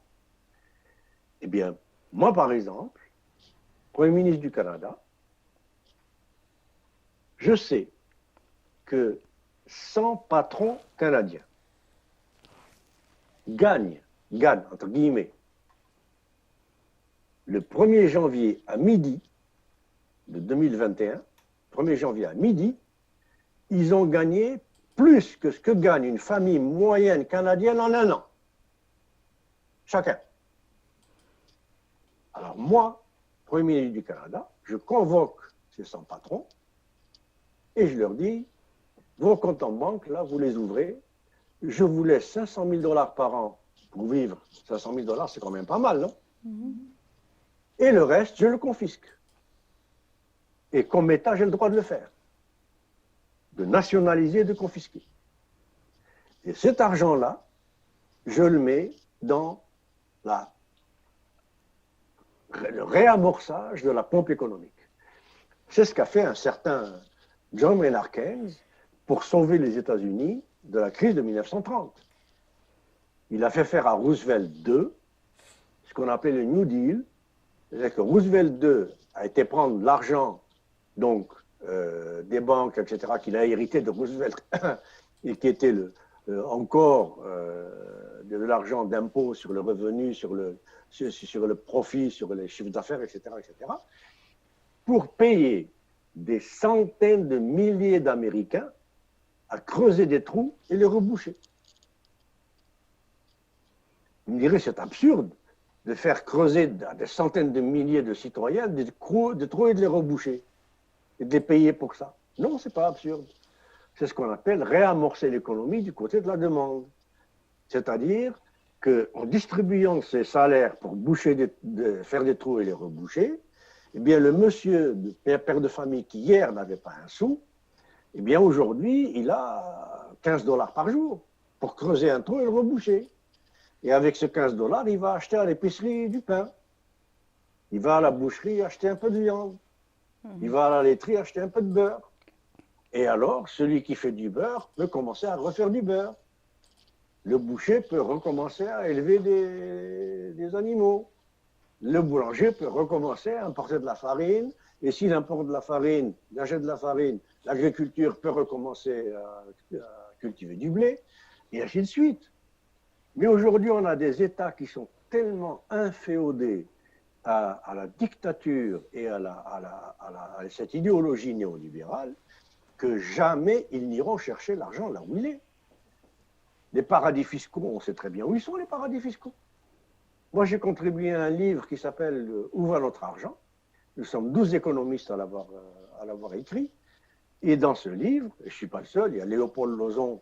Eh bien, moi par exemple, Premier ministre du Canada, je sais que 100 patrons canadiens gagnent, entre guillemets, le 1er janvier à midi de 2021, 1er janvier à midi, ils ont gagné plus que ce que gagne une famille moyenne canadienne en un an. Chacun. Alors moi, Premier ministre du Canada, je convoque ces 100 patrons et je leur dis, vos comptes en banque, là, vous les ouvrez, je vous laisse 500 000 $ par an pour vivre. 500 000 $, c'est quand même pas mal, non? Et le reste, je le confisque. Et comme État, j'ai le droit de le faire. De nationaliser, de confisquer. Et cet argent-là, je le mets dans le réamorçage de la pompe économique. C'est ce qu'a fait un certain John Maynard Keynes pour sauver les États-Unis de la crise de 1930. Il a fait faire à Roosevelt II ce qu'on appelait le New Deal. C'est-à-dire que Roosevelt II a été prendre l'argent donc des banques, etc., qu'il a hérité de Roosevelt et qui était encore de l'argent d'impôt sur le revenu, sur le profit, sur les chiffres d'affaires, etc., pour payer des centaines de milliers d'Américains à creuser des trous et les reboucher. Vous me direz, c'est absurde de faire creuser à des centaines de milliers de citoyens des trous et de les reboucher et de les payer pour ça. Non, c'est pas absurde. C'est ce qu'on appelle réamorcer l'économie du côté de la demande. C'est-à-dire qu'en distribuant ces salaires pour faire des trous et les reboucher, eh bien, le monsieur, père de famille qui hier n'avait pas un sou, eh bien, aujourd'hui, il a 15 $ par jour pour creuser un trou et le reboucher. Et avec ce 15 $, il va acheter à l'épicerie du pain. Il va à la boucherie acheter un peu de viande. Il va à la laiterie acheter un peu de beurre. Et alors, celui qui fait du beurre peut commencer à refaire du beurre. Le boucher peut recommencer à élever des animaux. Le boulanger peut recommencer à importer de la farine. Et s'il importe de la farine, il achète de la farine, l'agriculture peut recommencer à cultiver du blé, et ainsi de suite. Mais aujourd'hui, on a des États qui sont tellement inféodés à la dictature et à cette idéologie néolibérale que jamais ils n'iront chercher l'argent là où il est. Les paradis fiscaux, on sait très bien où ils sont, les paradis fiscaux. Moi, j'ai contribué à un livre qui s'appelle « Où va notre argent ?» Nous sommes 12 économistes à l'avoir écrit. Et dans ce livre, je ne suis pas le seul, il y a Léopold Lozon,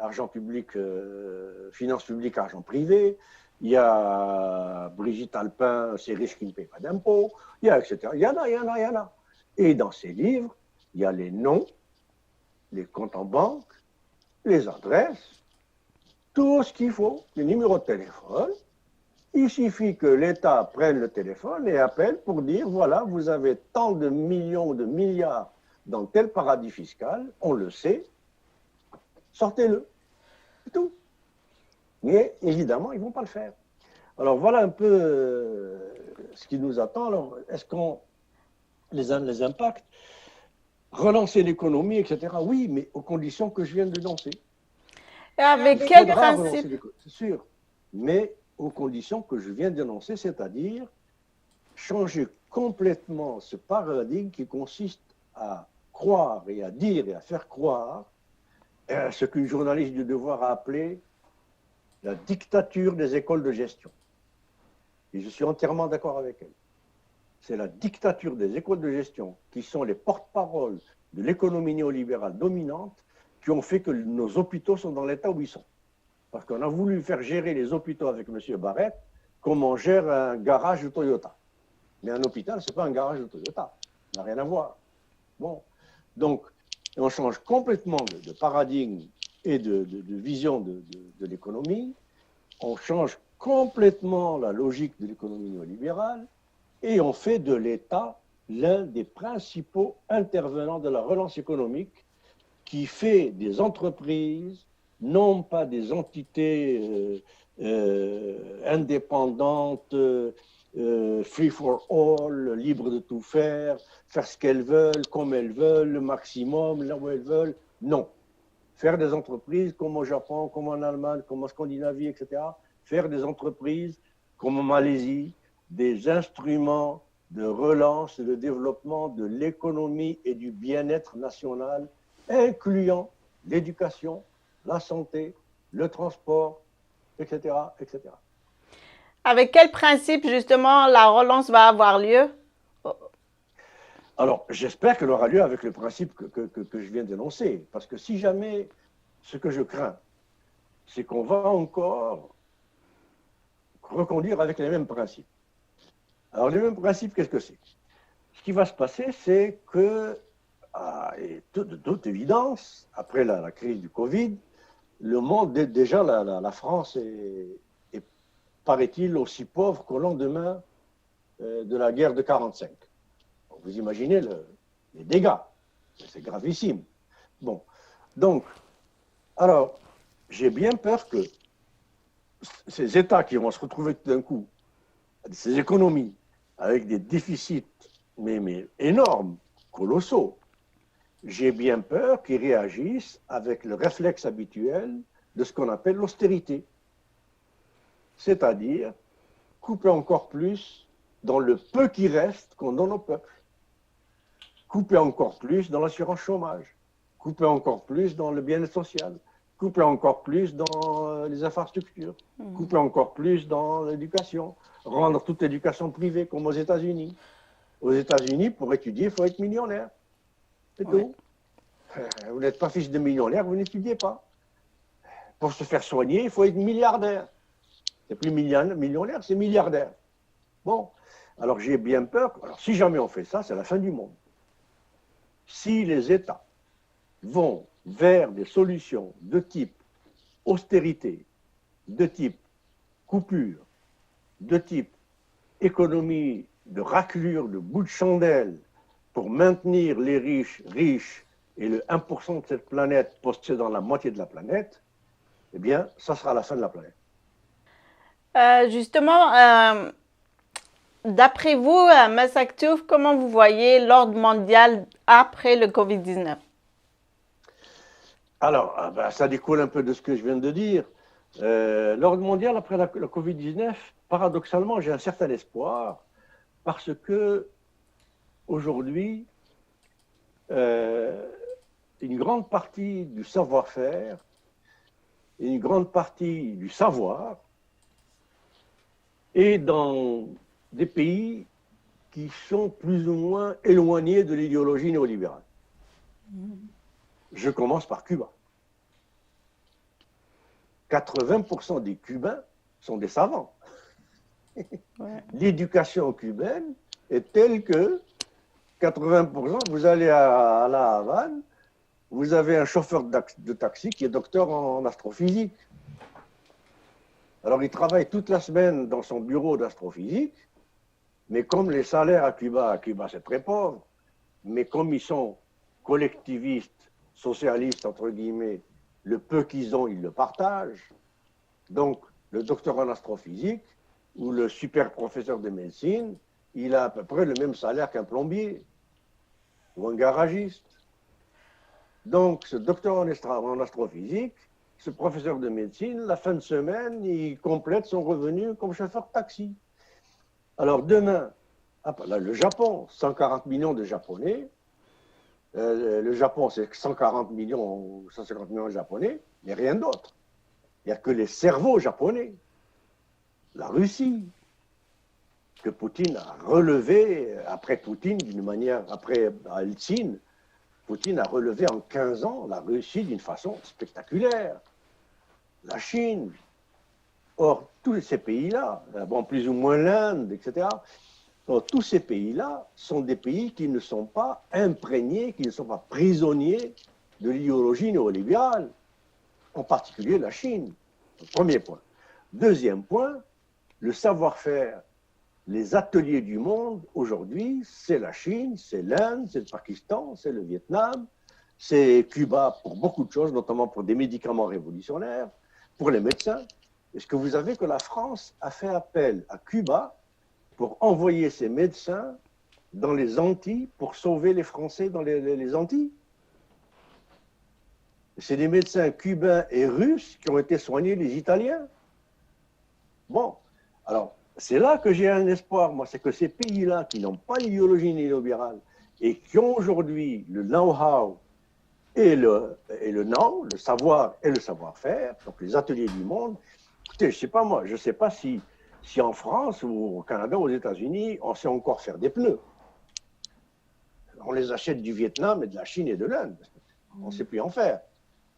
argent public, finances publiques, argent privé. Il y a Brigitte Alpin, c'est riche qui ne paye pas d'impôts. Il y a etc. Il y en a. Et dans ces livres, il y a les noms, les comptes en banque, les adresses, tout ce qu'il faut, les numéros de téléphone. Il suffit que l'État prenne le téléphone et appelle pour dire, voilà, vous avez tant de millions ou de milliards dans tel paradis fiscal, on le sait, sortez-le. C'est tout. Mais évidemment, ils ne vont pas le faire. Alors voilà un peu ce qui nous attend. Alors, est-ce qu'on les impacts, relancer l'économie, etc. Oui, mais aux conditions que je viens de lancer. Et avec quel principe? principe? C'est sûr, mais aux conditions que je viens d'énoncer, c'est-à-dire changer complètement ce paradigme qui consiste à croire et à dire et à faire croire ce qu'une journaliste du Devoir a appelé la dictature des écoles de gestion. et je suis entièrement d'accord avec elle. C'est la dictature des écoles de gestion qui sont les porte-paroles de l'économie néolibérale dominante qui ont fait que nos hôpitaux sont dans l'état où ils sont. Parce qu'on a voulu faire gérer les hôpitaux avec M. Barrett comme on gère un garage de Toyota. Mais un hôpital, ce n'est pas un garage de Toyota. Ça n'a rien à voir. Bon. Donc, on change complètement de paradigme et de vision de l'économie. On change complètement la logique de l'économie néolibérale et on fait de l'État l'un des principaux intervenants de la relance économique qui fait des entreprises, non pas des entités indépendantes, free for all, libres de tout faire, faire ce qu'elles veulent, comme elles veulent, le maximum, là où elles veulent. Non. Faire des entreprises comme au Japon, comme en Allemagne, comme en Scandinavie, etc. Faire des entreprises comme en Malaisie, des instruments de relance et de développement de l'économie et du bien-être national, incluant l'éducation, la santé, le transport, etc., etc. Avec quel principe, justement, la relance va avoir lieu? Alors, j'espère qu'elle aura lieu avec le principe que je viens d'énoncer. Parce que si jamais, ce que je crains, c'est qu'on va encore reconduire avec les mêmes principes. Alors, les mêmes principes, qu'est-ce que c'est? Ce qui va se passer, c'est que, de toute évidence, après la crise du Covid, le monde, déjà, la France est paraît-il, aussi pauvre qu'au lendemain de la guerre de 1945. Vous imaginez les dégâts. C'est gravissime. Bon. Donc, alors, j'ai bien peur que ces États qui vont se retrouver tout d'un coup, ces économies, avec des déficits mais énormes, colossaux, j'ai bien peur qu'ils réagissent avec le réflexe habituel de ce qu'on appelle l'austérité. C'est-à-dire couper encore plus dans le peu qui reste qu'on donne au peuple, couper encore plus dans l'assurance chômage, couper encore plus dans le bien-être social, couper encore plus dans les infrastructures, couper encore plus dans l'éducation, rendre toute l'éducation privée comme aux États-Unis. Aux États-Unis, pour étudier, il faut être millionnaire. C'est tout. Vous n'êtes pas fils de millionnaire, vous n'étudiez pas. Pour se faire soigner, il faut être milliardaire. C'est plus millionnaire, c'est milliardaire. Bon, alors j'ai bien peur. Alors si jamais on fait ça, c'est la fin du monde. Si les États vont vers des solutions de type austérité, de type coupure, de type économie de raclure, de bout de chandelle, pour maintenir les riches riches et le 1% de cette planète possédant la moitié de la planète, eh bien, ça sera la fin de la planète. Justement, d'après vous, Massaktouf, comment vous voyez l'ordre mondial après le Covid-19? Alors, ça découle un peu de ce que je viens de dire. L'ordre mondial après la Covid-19, paradoxalement, j'ai un certain espoir parce que aujourd'hui, une grande partie du savoir-faire et une grande partie du savoir est dans des pays qui sont plus ou moins éloignés de l'idéologie néolibérale. Je commence par Cuba. 80% des Cubains sont des savants. Ouais. L'éducation cubaine est telle que 80%, vous allez à La Havane, vous avez un chauffeur de taxi qui est docteur en astrophysique. Alors il travaille toute la semaine dans son bureau d'astrophysique, mais comme les salaires à Cuba c'est très pauvre, mais comme ils sont collectivistes, socialistes, entre guillemets, le peu qu'ils ont, ils le partagent. Donc, le docteur en astrophysique ou le super professeur de médecine, il a à peu près le même salaire qu'un plombier ou un garagiste. Donc, ce docteur en astrophysique, ce professeur de médecine, la fin de semaine, il complète son revenu comme chauffeur de taxi. Alors, demain, là, le Japon, 140 millions de Japonais, le Japon, c'est 140 millions ou 150 millions de Japonais, mais rien d'autre. Il n'y a que les cerveaux japonais. La Russie, que Poutine a relevé, après Poutine, d'une manière, après Eltsine, Poutine a relevé en 15 ans la Russie d'une façon spectaculaire. La Chine, or, tous ces pays-là, bon, plus ou moins l'Inde, etc., or, tous ces pays-là sont des pays qui ne sont pas imprégnés, qui ne sont pas prisonniers de l'idéologie néolibérale, en particulier la Chine. Premier point. Deuxième point, le savoir-faire. Les ateliers du monde, aujourd'hui, c'est la Chine, c'est l'Inde, c'est le Pakistan, c'est le Vietnam, c'est Cuba pour beaucoup de choses, notamment pour des médicaments révolutionnaires, pour les médecins. Est-ce que vous savez que la France a fait appel à Cuba pour envoyer ses médecins dans les Antilles pour sauver les Français dans les Antilles? C'est des médecins cubains et russes qui ont été soignés les Italiens. Bon, alors, c'est là que j'ai un espoir, moi, c'est que ces pays-là qui n'ont pas l'idéologie néolibérale et qui ont aujourd'hui le know-how et le know, le savoir et le savoir-faire, donc les ateliers du monde. Écoutez, je ne sais pas moi, je ne sais pas si en France ou au Canada ou aux États-Unis, on sait encore faire des pneus. On les achète du Vietnam et de la Chine et de l'Inde. On ne sait plus en faire.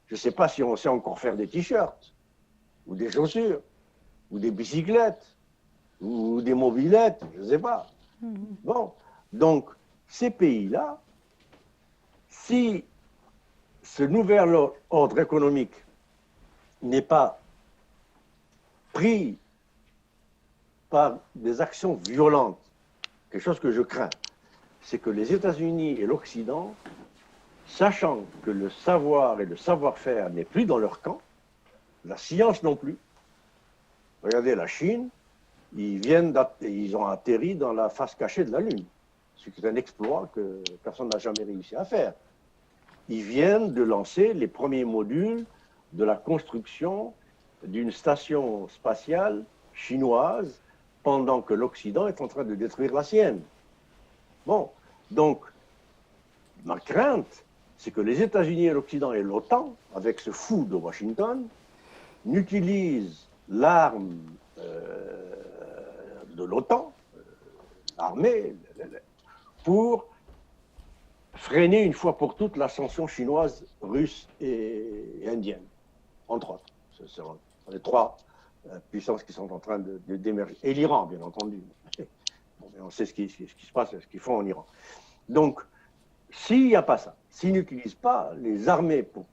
Je ne sais pas si on sait encore faire des t-shirts ou des chaussures ou des bicyclettes ou des mobilettes, je ne sais pas. Bon, donc, ces pays-là, si ce nouvel ordre économique n'est pas pris par des actions violentes, quelque chose que je crains, c'est que les États-Unis et l'Occident, sachant que le savoir et le savoir-faire n'est plus dans leur camp, la science non plus. Regardez la Chine, ils ont atterri dans la face cachée de la Lune, ce qui est un exploit que personne n'a jamais réussi à faire. Ils viennent de lancer les premiers modules de la construction d'une station spatiale chinoise pendant que l'Occident est en train de détruire la sienne. Bon, donc, ma crainte, c'est que les États-Unis et l'Occident et l'OTAN, avec ce fou de Washington, n'utilisent l'arme de l'OTAN, l'armée, pour freiner une fois pour toutes l'ascension chinoise, russe et indienne, entre autres. Ce sont les trois puissances qui sont en train d'émerger. Et l'Iran, bien entendu. Bon, on sait ce qui se passe, ce qu'ils font en Iran. Donc, s'il n'y a pas ça, s'ils n'utilisent pas les armées pour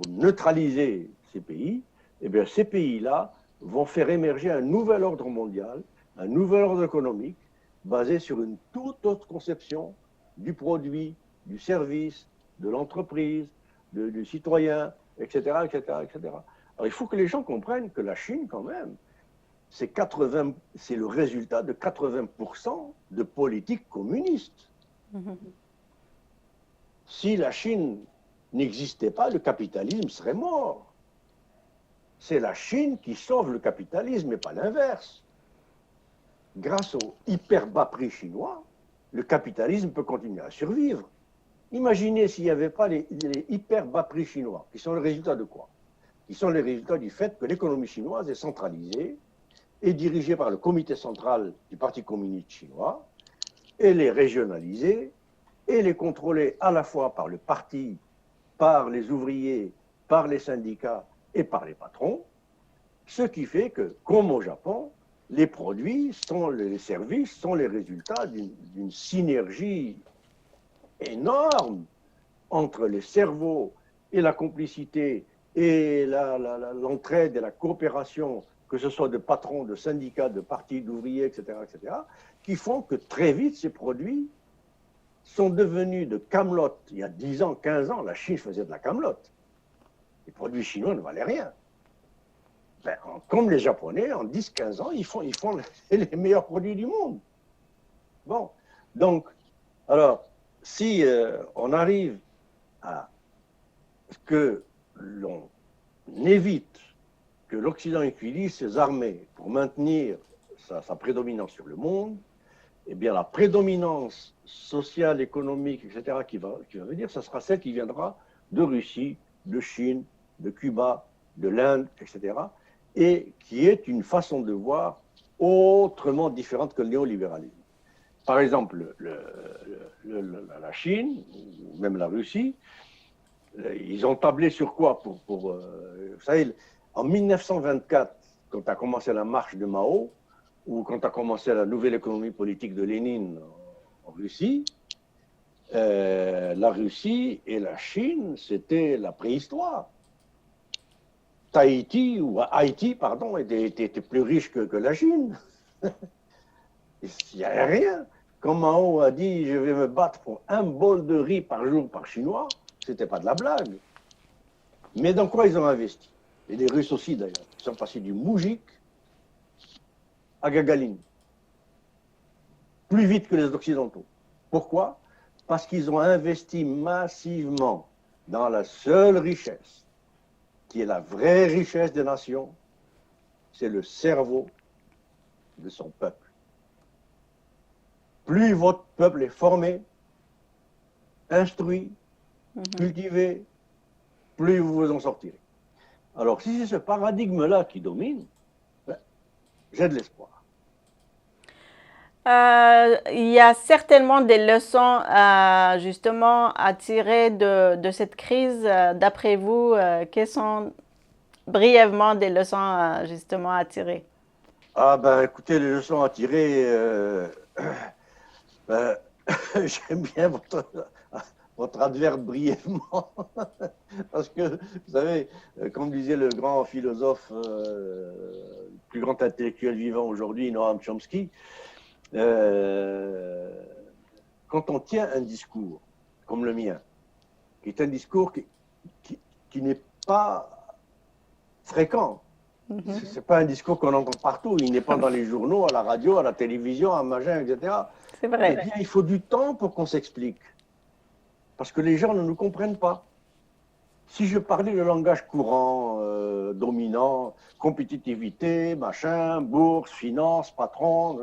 neutraliser ces pays, eh bien ces pays-là vont faire émerger un nouvel ordre mondial, un nouvel ordre économique, basé sur une toute autre conception du produit, du service, de l'entreprise, du citoyen, etc., etc., etc. Alors il faut que les gens comprennent que la Chine, quand même, c'est le résultat de 80% de politique communiste. Si la Chine n'existait pas, le capitalisme serait mort. C'est la Chine qui sauve le capitalisme et pas l'inverse. Grâce au hyper bas prix chinois, le capitalisme peut continuer à survivre. Imaginez s'il n'y avait pas les hyper bas prix chinois, qui sont le résultat de quoi? Qui sont les résultats du fait que l'économie chinoise est centralisée et dirigée par le comité central du Parti communiste chinois, elle est régionalisée, elle est contrôlée à la fois par le parti, par les ouvriers, par les syndicats et par les patrons, ce qui fait que, comme au Japon, les produits, les services sont les résultats d'une synergie énorme entre les cerveaux et la complicité et l'entraide et la coopération, que ce soit de patrons, de syndicats, de partis, d'ouvriers, etc., qui font que très vite ces produits sont devenus de camelote. Il y a 10 ans, 15 ans, la Chine faisait de la camelote. Les produits chinois ne valaient rien. Ben, comme les Japonais, en 10-15 ans, ils font les meilleurs produits du monde. Bon, donc, alors, si on arrive à ce que l'on évite que l'Occident utilise ses armées pour maintenir sa prédominance sur le monde, eh bien la prédominance sociale, économique, etc., qui va venir, ça sera celle qui viendra de Russie, de Chine, de Cuba, de l'Inde, etc., et qui est une façon de voir autrement différentes que le néolibéralisme. Par exemple, la Chine, ou même la Russie, ils ont tablé sur quoi vous savez, en 1924, quand a commencé la marche de Mao, ou quand a commencé la nouvelle économie politique de Lénine en Russie, la Russie et la Chine, c'était la préhistoire. Haïti, pardon, était plus riche que la Chine. Il n'y avait rien. Quand Mao a dit « je vais me battre pour un bol de riz par jour par Chinois », c'était pas de la blague. Mais dans quoi ils ont investi? Et les Russes aussi d'ailleurs. Ils sont passés du moujik à Gagaline. Plus vite que les Occidentaux. Pourquoi? Parce qu'ils ont investi massivement dans la seule richesse, qui est la vraie richesse des nations, c'est le cerveau de son peuple. Plus votre peuple est formé, instruit, cultivé, plus vous vous en sortirez. Alors, si c'est ce paradigme-là qui domine, ben, j'ai de l'espoir. Il y a certainement des leçons justement à tirer de cette crise. D'après vous, quelles sont brièvement des leçons justement à tirer? Ah ben écoutez, les leçons à tirer, ben, j'aime bien votre adverbe brièvement, parce que, vous savez, comme disait le grand philosophe, le plus grand intellectuel vivant aujourd'hui, Noam Chomsky, quand on tient un discours comme le mien, qui est un discours qui n'est pas fréquent, c'est pas un discours qu'on entend partout, il n'est pas dans les journaux, à la radio, à la télévision, à machin, etc. C'est vrai. Eh bien, il faut du temps pour qu'on s'explique. Parce que les gens ne nous comprennent pas. Si je parlais le langage courant, dominant, compétitivité, machin, bourse, finance, patron,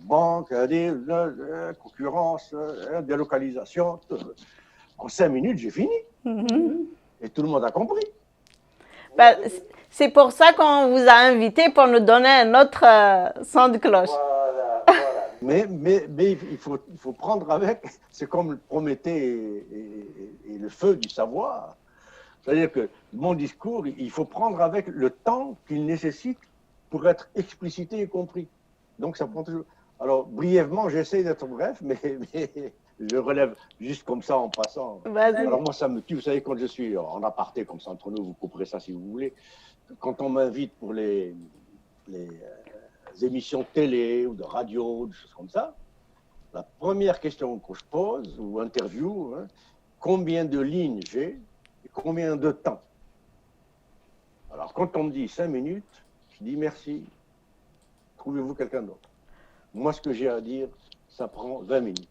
banque, concurrence, délocalisation, en 5 minutes, j'ai fini. Et tout le monde a compris. Ben, c'est pour ça qu'on vous a invité pour nous donner un autre son de cloche. Voilà. Mais il faut prendre avec, c'est comme Prométhée et le feu du savoir. C'est-à-dire que mon discours, il faut prendre avec le temps qu'il nécessite pour être explicité et compris. Donc ça prend toujours. Alors, brièvement, j'essaie d'être bref, mais je relève juste comme ça en passant. Alors moi, ça me tue. Vous savez, quand je suis en aparté, comme ça entre nous, vous couperez ça si vous voulez. Quand on m'invite pour les émissions de télé ou de radio, des choses comme ça, la première question que je pose, ou interview, combien de lignes j'ai et combien de temps? Alors, quand on me dit 5 minutes, je dis merci, trouvez-vous quelqu'un d'autre. Moi, ce que j'ai à dire, ça prend 20 minutes.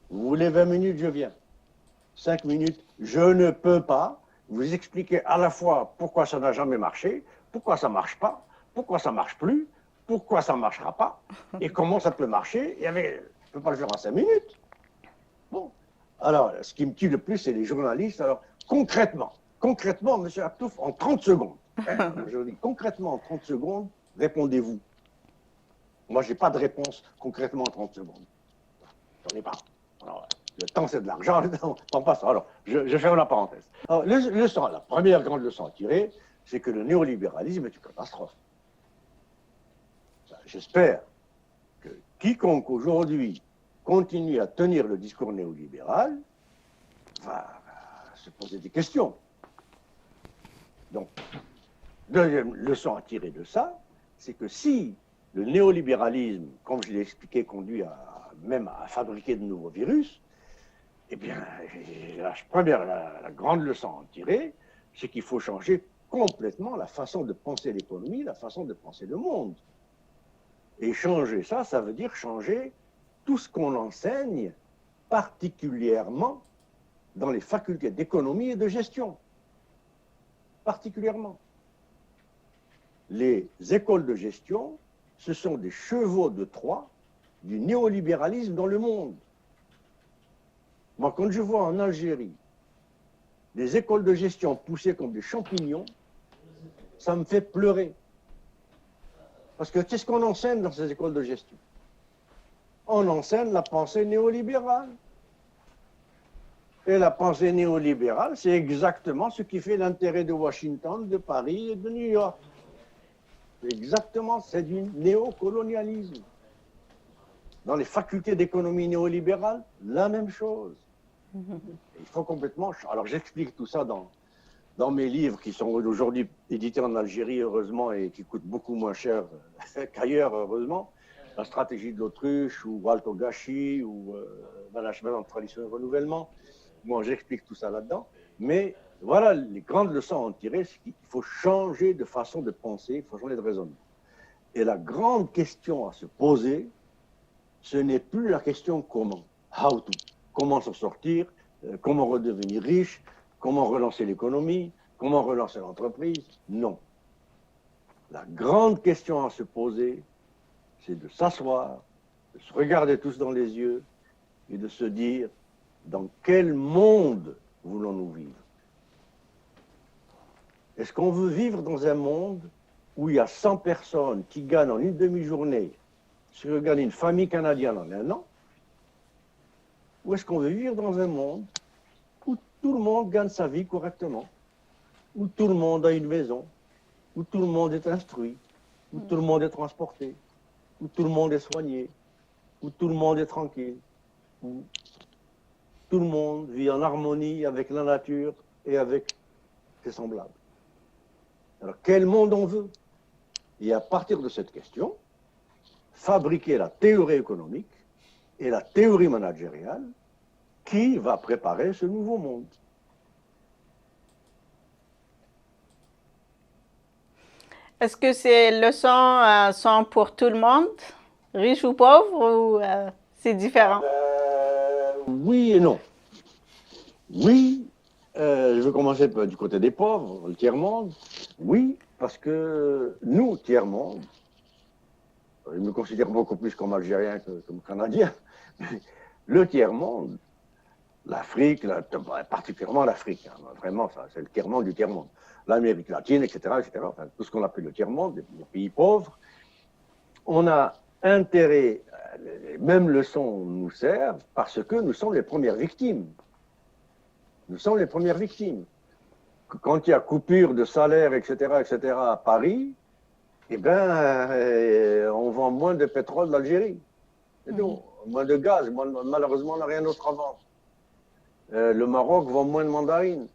Vous voulez 20 minutes, je viens. 5 minutes, je ne peux pas vous expliquer à la fois pourquoi ça n'a jamais marché, pourquoi ça ne marche pas, pourquoi ça ne marche plus, pourquoi ça ne marchera pas, et comment ça peut marcher. Je ne peux pas le faire en 5 minutes. Bon. Alors, ce qui me tue le plus, c'est les journalistes. Alors, concrètement, M. Abtouf, en 30 secondes, je dis concrètement en 30 secondes, répondez-vous. Moi, je n'ai pas de réponse concrètement en 30 secondes. J'en ai pas. Alors, le temps, c'est de l'argent. On passe. Alors, je ferme la parenthèse. Alors, la première grande leçon à tirer, c'est que le néolibéralisme est une catastrophe. J'espère que quiconque aujourd'hui continue à tenir le discours néolibéral va se poser des questions. Donc, deuxième leçon à tirer de ça, c'est que si le néolibéralisme, comme je l'ai expliqué, conduit même à fabriquer de nouveaux virus, eh bien, la grande leçon à en tirer, c'est qu'il faut changer complètement la façon de penser l'économie, la façon de penser le monde. Et changer ça, ça veut dire changer tout ce qu'on enseigne, particulièrement dans les facultés d'économie et de gestion. Particulièrement. Les écoles de gestion, ce sont des chevaux de Troie du néolibéralisme dans le monde. Moi, quand je vois en Algérie des écoles de gestion poussées comme des champignons, ça me fait pleurer. Parce que qu'est-ce qu'on enseigne dans ces écoles de gestion? On enseigne la pensée néolibérale. Et la pensée néolibérale, c'est exactement ce qui fait l'intérêt de Washington, de Paris et de New York. Exactement, c'est du néocolonialisme. Dans les facultés d'économie néolibérale, la même chose. Il faut complètement... Alors j'explique tout ça dans mes livres qui sont aujourd'hui édités en Algérie, heureusement, et qui coûtent beaucoup moins cher qu'ailleurs, heureusement. La stratégie de l'autruche, ou Walter Gashi, ou Management en tradition et renouvellement. Moi, j'explique tout ça là-dedans. Mais voilà, les grandes leçons à en tirer, c'est qu'il faut changer de façon de penser, il faut changer de raisonnement. Et la grande question à se poser, ce n'est plus la question comment, how to, comment s'en sortir, comment redevenir riche, comment relancer l'économie, comment relancer l'entreprise. Non. La grande question à se poser, c'est de s'asseoir, de se regarder tous dans les yeux et de se dire dans quel monde voulons-nous vivre? Est-ce qu'on veut vivre dans un monde où il y a 100 personnes qui gagnent en une demi-journée ce que gagne une famille canadienne en un an? Ou est-ce qu'on veut vivre dans un monde où tout le monde gagne sa vie correctement, où tout le monde a une maison, où tout le monde est instruit, où tout le monde est transporté, où tout le monde est soigné, où tout le monde est tranquille, où tout le monde vit en harmonie avec la nature et avec ses semblables? Alors, quel monde on veut? Et à partir de cette question, fabriquer la théorie économique et la théorie managériale qui va préparer ce nouveau monde. Est-ce que ces leçons sont pour tout le monde, riche ou pauvre, ou c'est différent? Oui et non. Oui, je vais commencer du côté des pauvres, le tiers-monde. Oui, parce que nous, tiers-monde, je me considère beaucoup plus comme Algérien que comme Canadien, mais le tiers-monde, l'Afrique, particulièrement l'Afrique, hein, vraiment, c'est le tiers-monde du tiers-monde. L'Amérique latine, etc., enfin, tout ce qu'on appelle le tiers-monde, les pays pauvres, on a intérêt, les mêmes leçons nous servent parce que nous sommes les premières victimes. Nous sommes les premières victimes. Quand il y a coupure de salaire, etc., à Paris, eh bien, on vend moins de pétrole d'Algérie. Moins de gaz, malheureusement, on n'a rien d'autre à vendre. Le Maroc vend moins de mandarines,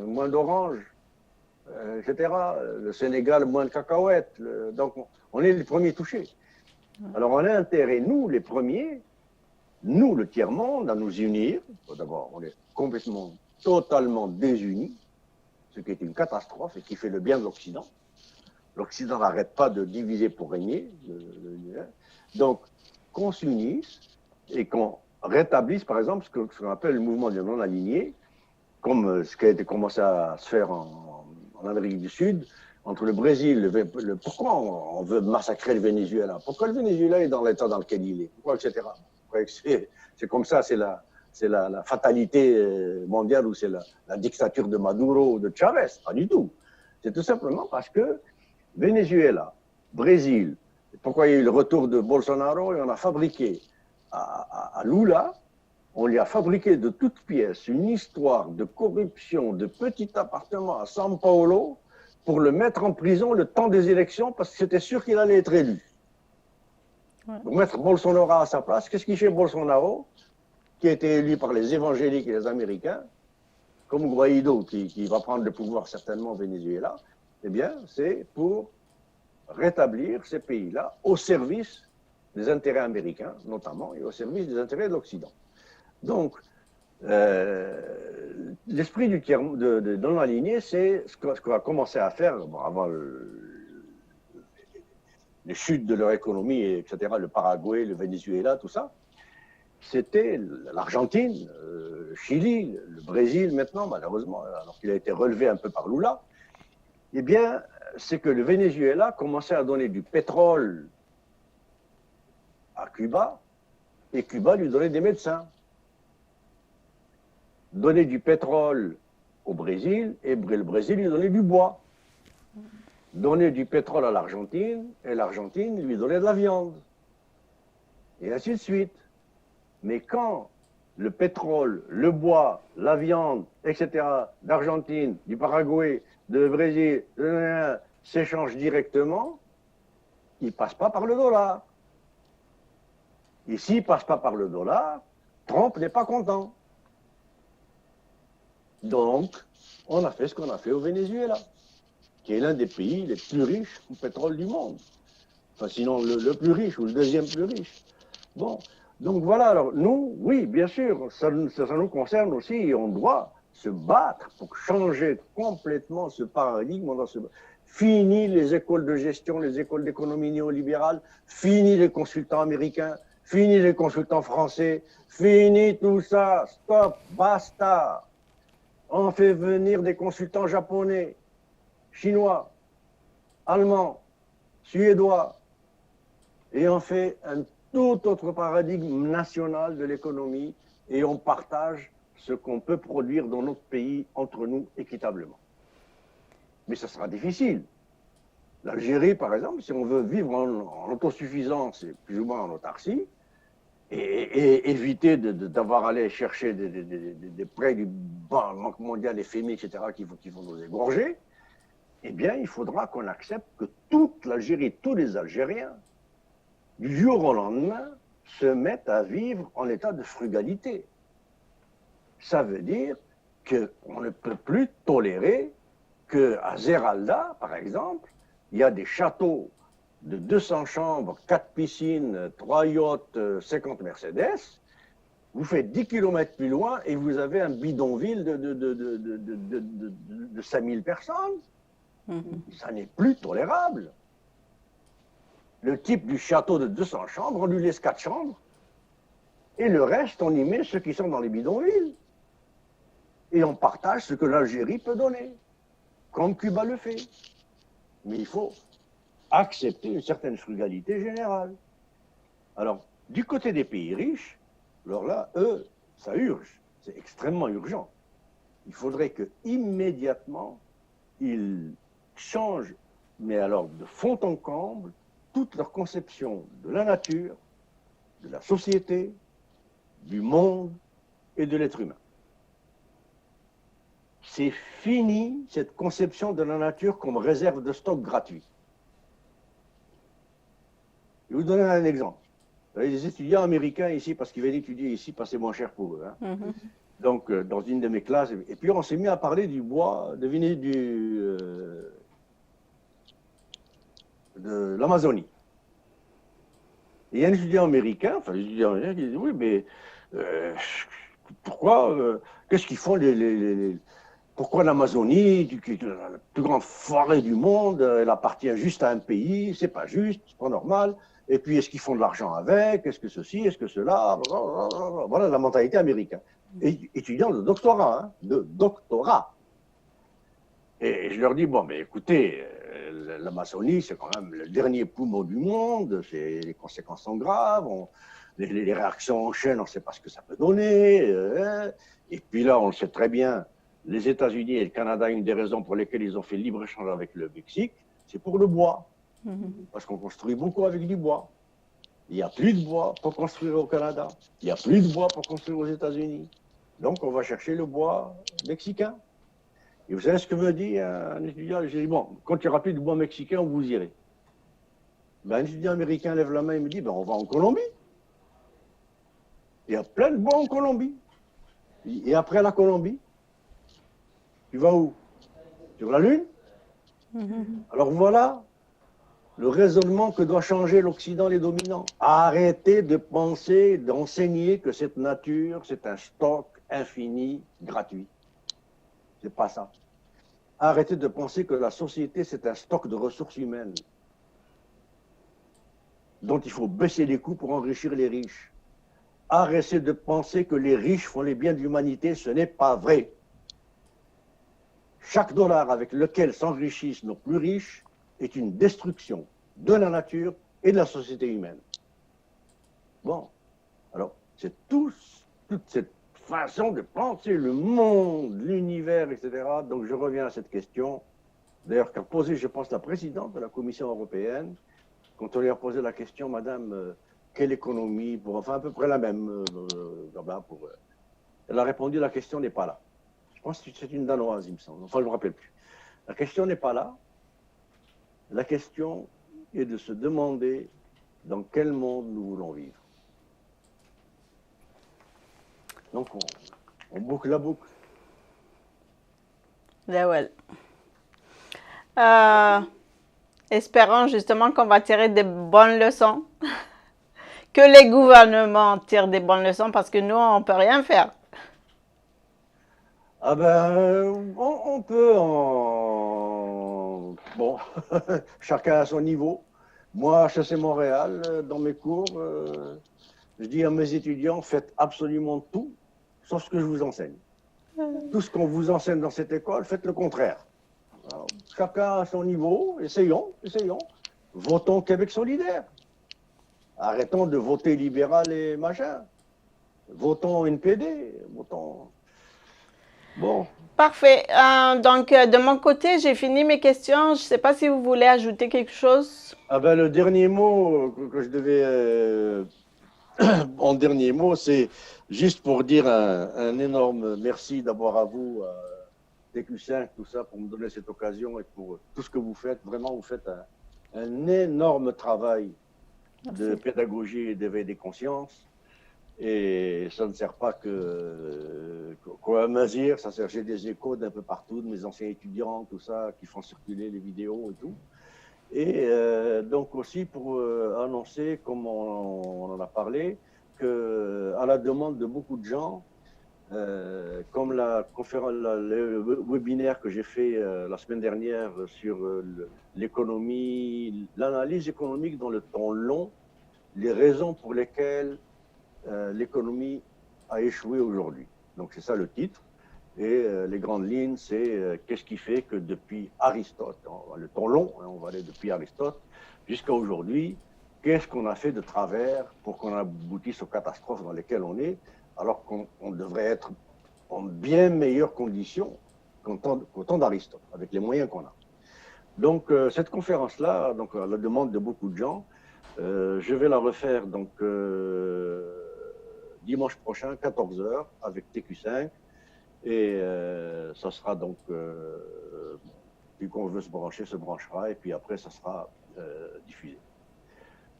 moins d'oranges, etc. Le Sénégal, moins de cacahuètes. Donc, on est les premiers touchés. Alors, on a intérêt, nous, les premiers, nous, le tiers-monde, à nous unir. D'abord, on est complètement, totalement désunis, ce qui est une catastrophe et qui fait le bien de l'Occident. L'Occident n'arrête pas de diviser pour régner. Donc, qu'on s'unisse et qu'on rétablisse, par exemple, ce qu'on appelle le mouvement des non-alignés, comme ce qui a été commencé à se faire en Amérique du Sud, entre le Brésil, pourquoi on veut massacrer le Venezuela? Pourquoi le Venezuela est dans l'état dans lequel il est? Pourquoi, etc. C'est comme ça, c'est la fatalité mondiale ou c'est la dictature de Maduro ou de Chavez? Pas du tout. C'est tout simplement parce que Venezuela, Brésil, pourquoi il y a eu le retour de Bolsonaro et on a fabriqué à Lula, on lui a fabriqué de toutes pièces une histoire de corruption, de petit appartement à São Paulo pour le mettre en prison le temps des élections parce que c'était sûr qu'il allait être élu. Ouais. Pour mettre Bolsonaro à sa place, qu'est-ce qu'il fait Bolsonaro, qui a été élu par les évangéliques et les Américains, comme Guaido, qui va prendre le pouvoir certainement au Venezuela? Eh bien, c'est pour rétablir ces pays-là au service des intérêts américains, notamment, et au service des intérêts de l'Occident. Donc, l'esprit du tiers de non-aligné, c'est ce qu'on a commencé à faire avant les chutes de leur économie, etc., le Paraguay, le Venezuela, tout ça. C'était l'Argentine, le Chili, le Brésil maintenant, malheureusement, alors qu'il a été relevé un peu par Lula. Eh bien, c'est que le Venezuela commençait à donner du pétrole à Cuba, et Cuba lui donnait des médecins. Donnait du pétrole au Brésil, et le Brésil lui donnait du bois. donnait du pétrole à l'Argentine et l'Argentine lui donnait de la viande. Et ainsi de suite. Mais quand le pétrole, le bois, la viande, etc., d'Argentine, du Paraguay, de Brésil, s'échangent directement, ils ne passent pas par le dollar. Et s'ils ne passent pas par le dollar, Trump n'est pas content. Donc, on a fait ce qu'on a fait au Venezuela, qui est l'un des pays les plus riches en pétrole du monde. Enfin, sinon, le plus riche ou le deuxième plus riche. Bon, donc voilà, alors nous, oui, bien sûr, ça nous concerne aussi et on doit se battre pour changer complètement ce paradigme. Fini les écoles de gestion, les écoles d'économie néolibérale, fini les consultants américains, fini les consultants français, fini tout ça, stop, basta. On fait venir des consultants japonais, chinois, allemands, suédois, et on fait un tout autre paradigme national de l'économie et on partage ce qu'on peut produire dans notre pays entre nous équitablement. Mais ça sera difficile. L'Algérie, par exemple, si on veut vivre en autosuffisance et plus ou moins en autarcie, et éviter d'avoir à aller chercher des prêts du Banque mondiale, FMI, etc., qui vont nous égorger, eh bien, il faudra qu'on accepte que toute l'Algérie, tous les Algériens, du jour au lendemain, se mettent à vivre en état de frugalité. Ça veut dire qu'on ne peut plus tolérer qu'à Zeralda, par exemple, il y a des châteaux de 200 chambres, 4 piscines, 3 yachts, 50 Mercedes. Vous faites 10 km plus loin et vous avez un bidonville de 5000 personnes. Ça n'est plus tolérable. Le type du château de 200 chambres, on lui laisse 4 chambres. Et le reste, on y met ceux qui sont dans les bidonvilles. Et on partage ce que l'Algérie peut donner, comme Cuba le fait. Mais il faut accepter une certaine frugalité générale. Alors, du côté des pays riches, alors là, eux, ça urge. C'est extrêmement urgent. Il faudrait que immédiatement ils changent, mais alors de fond en comble, toute leur conception de la nature, de la société, du monde et de l'être humain. C'est fini cette conception de la nature comme réserve de stock gratuit. Je vais vous donner un exemple. Vous avez des étudiants américains ici, parce qu'ils viennent étudier ici, parce que c'est moins cher pour eux. Hein. Donc, dans une de mes classes, et puis on s'est mis à parler du bois, devinez, de l'Amazonie. Et il y a un étudiant américain, qui dit, oui, mais pourquoi, qu'est-ce qu'ils font pourquoi l'Amazonie, qui est la plus grande forêt du monde, elle appartient juste à un pays, c'est pas juste, c'est pas normal. Et puis, est-ce qu'ils font de l'argent avec? Est-ce que ceci? Est-ce que cela? Voilà la mentalité américaine. Et, étudiant de doctorat, hein, de doctorat. Et je leur dis, bon, mais écoutez, l'Amazonie, c'est quand même le dernier poumon du monde, les conséquences sont graves, les réactions en chaîne, on ne sait pas ce que ça peut donner. Et puis là, on le sait très bien, les États-Unis et le Canada, une des raisons pour lesquelles ils ont fait libre-échange avec le Mexique, c'est pour le bois. Parce qu'on construit beaucoup avec du bois. Il n'y a plus de bois pour construire au Canada. Il n'y a plus de bois pour construire aux États-Unis. Donc, on va chercher le bois mexicain. Et vous savez ce que me dit un étudiant? J'ai dit, bon, quand il n'y aura plus de bois mexicain, vous irez. Ben, un étudiant américain lève la main et me dit, ben, on va en Colombie. Il y a plein de bois en Colombie. Et après la Colombie, tu vas où? Sur la Lune? Alors voilà le raisonnement que doit changer l'Occident, les dominants. Arrêtez de penser, d'enseigner que cette nature, c'est un stock infini, gratuit. C'est pas ça. Arrêtez de penser que la société, c'est un stock de ressources humaines dont il faut baisser les coûts pour enrichir les riches. Arrêtez de penser que les riches font les biens de l'humanité, ce n'est pas vrai. Chaque dollar avec lequel s'enrichissent nos plus riches est une destruction de la nature et de la société humaine. Bon, alors, c'est toute cette façon de penser le monde, l'univers, etc. Donc, je reviens à cette question. d'ailleurs qu'a posé, je pense, la présidente de la Commission européenne, quand on lui a posé la question, Madame, quelle économie, enfin à peu près la même, elle a répondu, la question n'est pas là. Je pense que c'est une Danoise, il me semble, enfin je ne me rappelle plus. La question n'est pas là, la question est de se demander dans quel monde nous voulons vivre. Donc on boucle la boucle. Well. Espérons justement qu'on va tirer des bonnes leçons, que les gouvernements tirent des bonnes leçons parce que nous, on ne peut rien faire. Ah ben, on peut Bon, chacun à son niveau. Moi, à HEC Montréal, dans mes cours, je dis à mes étudiants, faites absolument tout, sauf ce que je vous enseigne. Tout ce qu'on vous enseigne dans cette école, faites le contraire. Alors, chacun à son niveau, essayons. Votons Québec solidaire. Arrêtons de voter libéral et machin. Votons NPD. Votons... Bon. Parfait. Donc, de mon côté, j'ai fini mes questions. Je ne sais pas si vous voulez ajouter quelque chose. Ah ben, le dernier mot que je devais... en dernier mot, c'est juste pour dire un énorme merci d'abord à vous, TQ5, tout ça, pour me donner cette occasion et pour tout ce que vous faites. Vraiment, vous faites un énorme travail de pédagogie et d'éveil des consciences. Et ça ne sert pas qu'à Mazir, ça sert, j'ai des échos d'un peu partout, de mes anciens étudiants, tout ça, qui font circuler les vidéos et tout. Et donc aussi pour annoncer, comme on en a parlé, qu'à la demande de beaucoup de gens, comme le webinaire que j'ai fait la semaine dernière sur l'économie, l'analyse économique dans le temps long, les raisons pour lesquelles l'économie a échoué aujourd'hui. Donc c'est ça le titre. Et les grandes lignes, c'est qu'est-ce qui fait que depuis Aristote, le temps long, on va aller depuis Aristote jusqu'à aujourd'hui, qu'est-ce qu'on a fait de travers pour qu'on aboutisse aux catastrophes dans lesquelles on est, alors qu'on devrait être en bien meilleures conditions qu'au temps d'Aristote, avec les moyens qu'on a. Donc cette conférence-là, donc à la demande de beaucoup de gens, je vais la refaire donc dimanche prochain, 14h, avec TQ5. Et ça sera donc, puis qu'on veut se brancher, se branchera, et puis après, ça sera diffusé.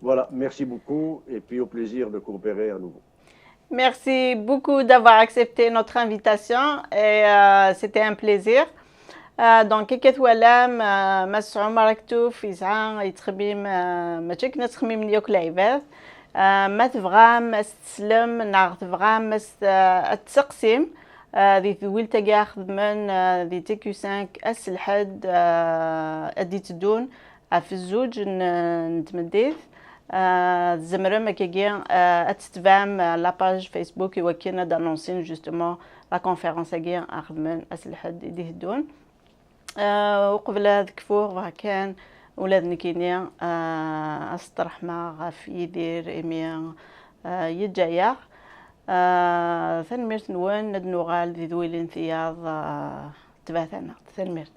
Voilà, merci beaucoup, et puis au plaisir de coopérer à nouveau. Merci beaucoup d'avoir accepté notre invitation, et c'était un plaisir. Donc كيكت ولام مسعو مركتو في زعان يتخبيم ماشيك نتخميم ليوك لعبات ما تفغام استسلم ناغ تفغام التقسيم ذي ثويل تجاخذ من ذي تيكو 5 الحد ادي تدون في الزوج نتمديث زمرم كيجي اتستفام لاباج فيسبوك يوكينا دانونسين جوستومون لا كونفيرونس كي اخذ من الحد ادي تدون وقبل هذا كفور وكان ولاد نكينيا استرحمة غاف يدير إيميا يجايا ثنميرت نوان ندنو غال ذي ذويلين ثياض تباثنا ثنميرت